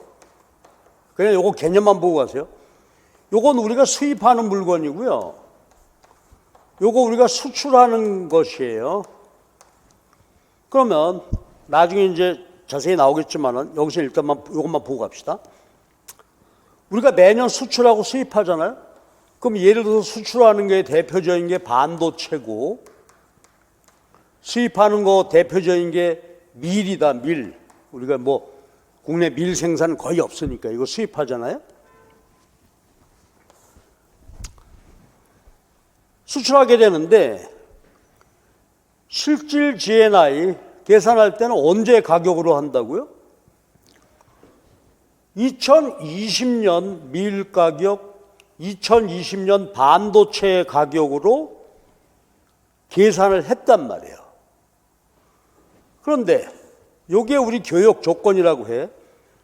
Speaker 1: 그냥 요거 개념만 보고 가세요. 요건 우리가 수입하는 물건이고요. 요거 우리가 수출하는 것이에요. 그러면 나중에 이제 자세히 나오겠지만은 여기서 일단만 요것만 보고 갑시다. 우리가 매년 수출하고 수입하잖아요. 그럼 예를 들어서 수출하는 게 대표적인 게 반도체고 수입하는 거 대표적인 게 밀이다, 밀. 우리가 뭐 국내 밀 생산 거의 없으니까 이거 수입하잖아요. 수출하게 되는데 실질 GNI 계산할 때는 언제 가격으로 한다고요? 2020년 밀 가격, 2020년 반도체 가격으로 계산을 했단 말이에요. 그런데 이게 우리 교역 조건이라고 해.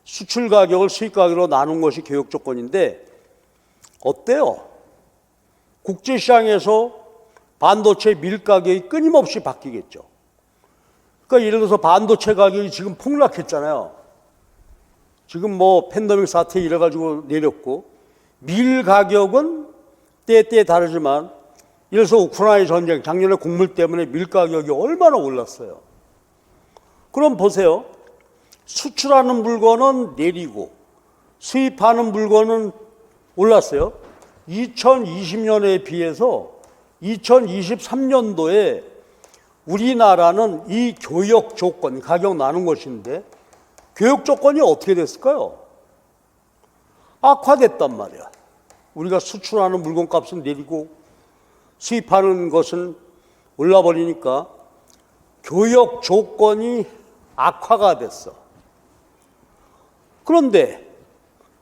Speaker 1: 수출 가격을 수입 가격으로 나눈 것이 교역 조건인데 어때요? 국제시장에서 반도체 밀 가격이 끊임없이 바뀌겠죠. 그러니까 예를 들어서 반도체 가격이 지금 폭락했잖아요. 지금 뭐 팬데믹 사태 이래가지고 내렸고, 밀 가격은 때에 다르지만 예를 들어서 우크라이나 전쟁, 작년에 곡물 때문에 밀 가격이 얼마나 올랐어요. 그럼 보세요. 수출하는 물건은 내리고 수입하는 물건은 올랐어요. 2020년에 비해서 2023년도에 우리나라는 이 교역 조건, 가격 나눈 것인데 교역 조건이 어떻게 됐을까요? 악화됐단 말이야. 우리가 수출하는 물건 값은 내리고 수입하는 것은 올라버리니까 교역 조건이 악화가 됐어. 그런데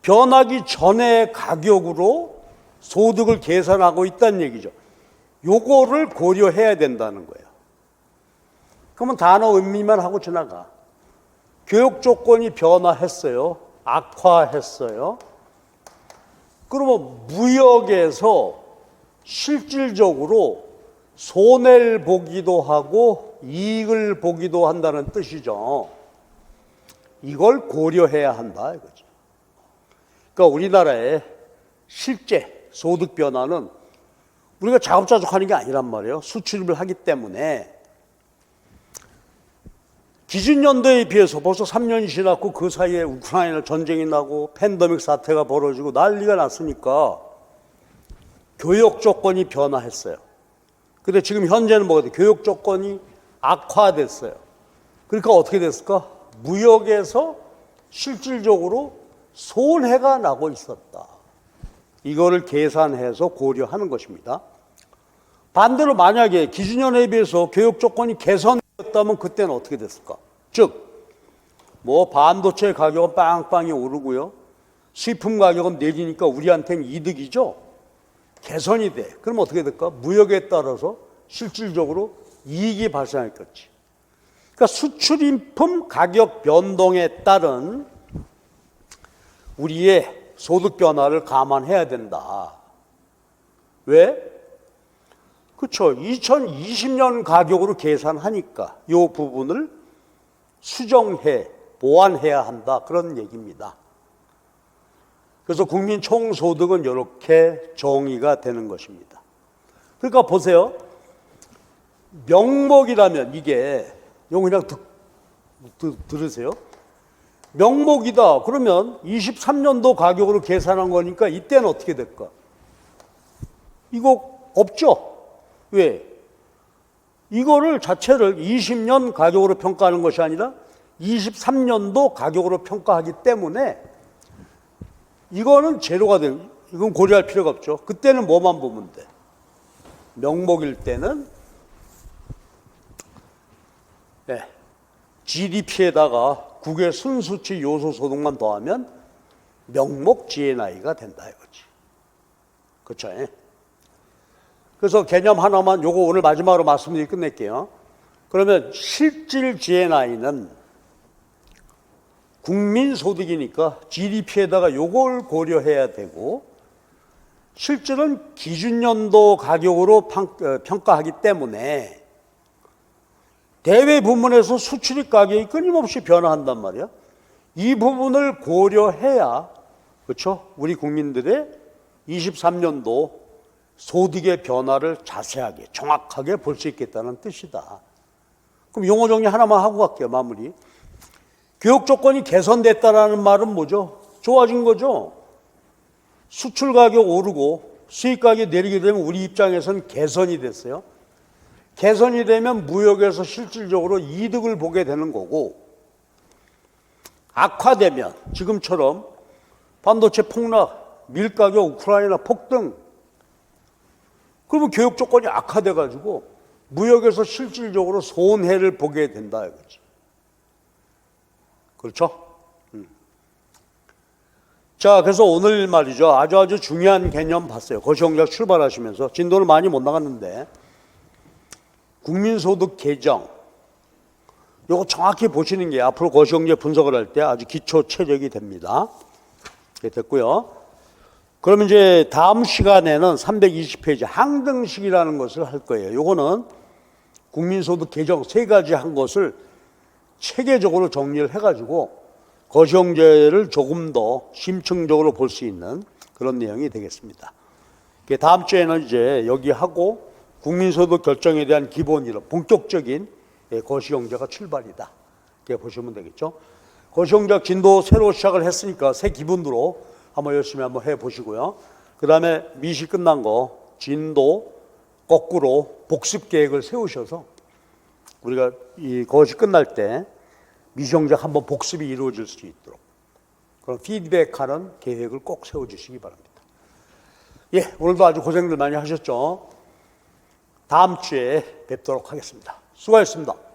Speaker 1: 변하기 전의 가격으로 소득을 계산하고 있다는 얘기죠. 요거를 고려해야 된다는 거예요. 그러면 단어 의미만 하고 지나가. 교역 조건이 변화했어요. 악화했어요. 그러면 무역에서 실질적으로 손해를 보기도 하고 이익을 보기도 한다는 뜻이죠. 이걸 고려해야 한다 이거죠. 그러니까 우리나라의 실제 소득 변화는 우리가 자급자족하는 게 아니란 말이에요. 수출입을 하기 때문에 기준연도에 비해서 벌써 3년이 지났고 그 사이에 우크라이나 전쟁이 나고 팬데믹 사태가 벌어지고 난리가 났으니까 교역 조건이 변화했어요. 근데 지금 현재는 뭐가 돼? 교역 조건이 악화됐어요. 그러니까 어떻게 됐을까? 무역에서 실질적으로 손해가 나고 있었다. 이거를 계산해서 고려하는 것입니다. 반대로 만약에 기준연에 비해서 교역 조건이 개선되었다면 그때는 어떻게 됐을까? 즉, 뭐 반도체 가격은 빵빵히 오르고요. 수입품 가격은 내리니까 우리한테는 이득이죠. 개선이 돼. 그럼 어떻게 될까? 무역에 따라서 실질적으로 이익이 발생했겠지. 그러니까 수출인품 가격 변동에 따른 우리의 소득 변화를 감안해야 된다. 왜? 그렇죠. 2020년 가격으로 계산하니까 이 부분을 수정해, 보완해야 한다. 그런 얘기입니다. 그래서 국민 총소득은 이렇게 정의가 되는 것입니다. 그러니까 보세요. 명목이라면 이게, 이거 그냥 들으세요. 명목이다. 그러면 23년도 가격으로 계산한 거니까 이때는 어떻게 될까? 이거 없죠? 왜? 이거를 자체를 20년 가격으로 평가하는 것이 아니라 23년도 가격으로 평가하기 때문에 이거는 제로가 되는, 이건 고려할 필요가 없죠. 그때는 뭐만 보면 돼? 명목일 때는 GDP에다가 국외 순수치 요소 소득만 더하면 명목 GNI가 된다 이거지. 그렇죠? 그래서 개념 하나만 요거 오늘 마지막으로 말씀드리고 끝낼게요. 그러면 실질 GNI는 국민소득이니까 GDP에다가 요걸 고려해야 되고 실질은 기준연도 가격으로 평가하기 때문에 대외 부문에서 수출입 가격이 끊임없이 변화한단 말이야. 이 부분을 고려해야, 그렇죠? 우리 국민들의 23년도 소득의 변화를 자세하게, 정확하게 볼 수 있겠다는 뜻이다. 그럼 용어 정리 하나만 하고 갈게요, 마무리. 교역 조건이 개선됐다라는 말은 뭐죠? 좋아진 거죠. 수출 가격 오르고 수입 가격이 내리게 되면 우리 입장에서는 개선이 됐어요. 개선이 되면 무역에서 실질적으로 이득을 보게 되는 거고, 악화되면 지금처럼 반도체 폭락, 밀가격, 우크라이나 폭등, 그러면 교육 조건이 악화돼 가지고 무역에서 실질적으로 손해를 보게 된다 이거지. 그렇죠? 자, 그래서 오늘 말이죠. 아주 중요한 개념 봤어요. 거시경제학 출발하시면서 진도를 많이 못 나갔는데 국민소득 개정 요거 정확히 보시는 게 앞으로 거시경제 분석을 할 때 아주 기초 체력이 됩니다. 네, 됐고요. 그러면 이제 다음 시간에는 320페이지 항등식이라는 것을 할 거예요. 요거는 국민소득 개정 세 가지 한 것을 체계적으로 정리를 해가지고 거시경제를 조금 더 심층적으로 볼 수 있는 그런 내용이 되겠습니다. 다음 주에는 이제 여기 하고 국민소득 결정에 대한 기본 이론, 본격적인 거시경제가 출발이다. 이렇게 보시면 되겠죠. 거시경제학 진도 새로 시작을 했으니까 새 기분으로 한번 열심히 한번 해보시고요. 그 다음에 미시 끝난 거 진도 거꾸로 복습 계획을 세우셔서 우리가 이 거시 끝날 때 미시경제학 한번 복습이 이루어질 수 있도록 그런 피드백하는 계획을 꼭 세워주시기 바랍니다. 예, 오늘도 아주 고생들 많이 하셨죠. 다음 주에 뵙도록 하겠습니다. 수고하셨습니다.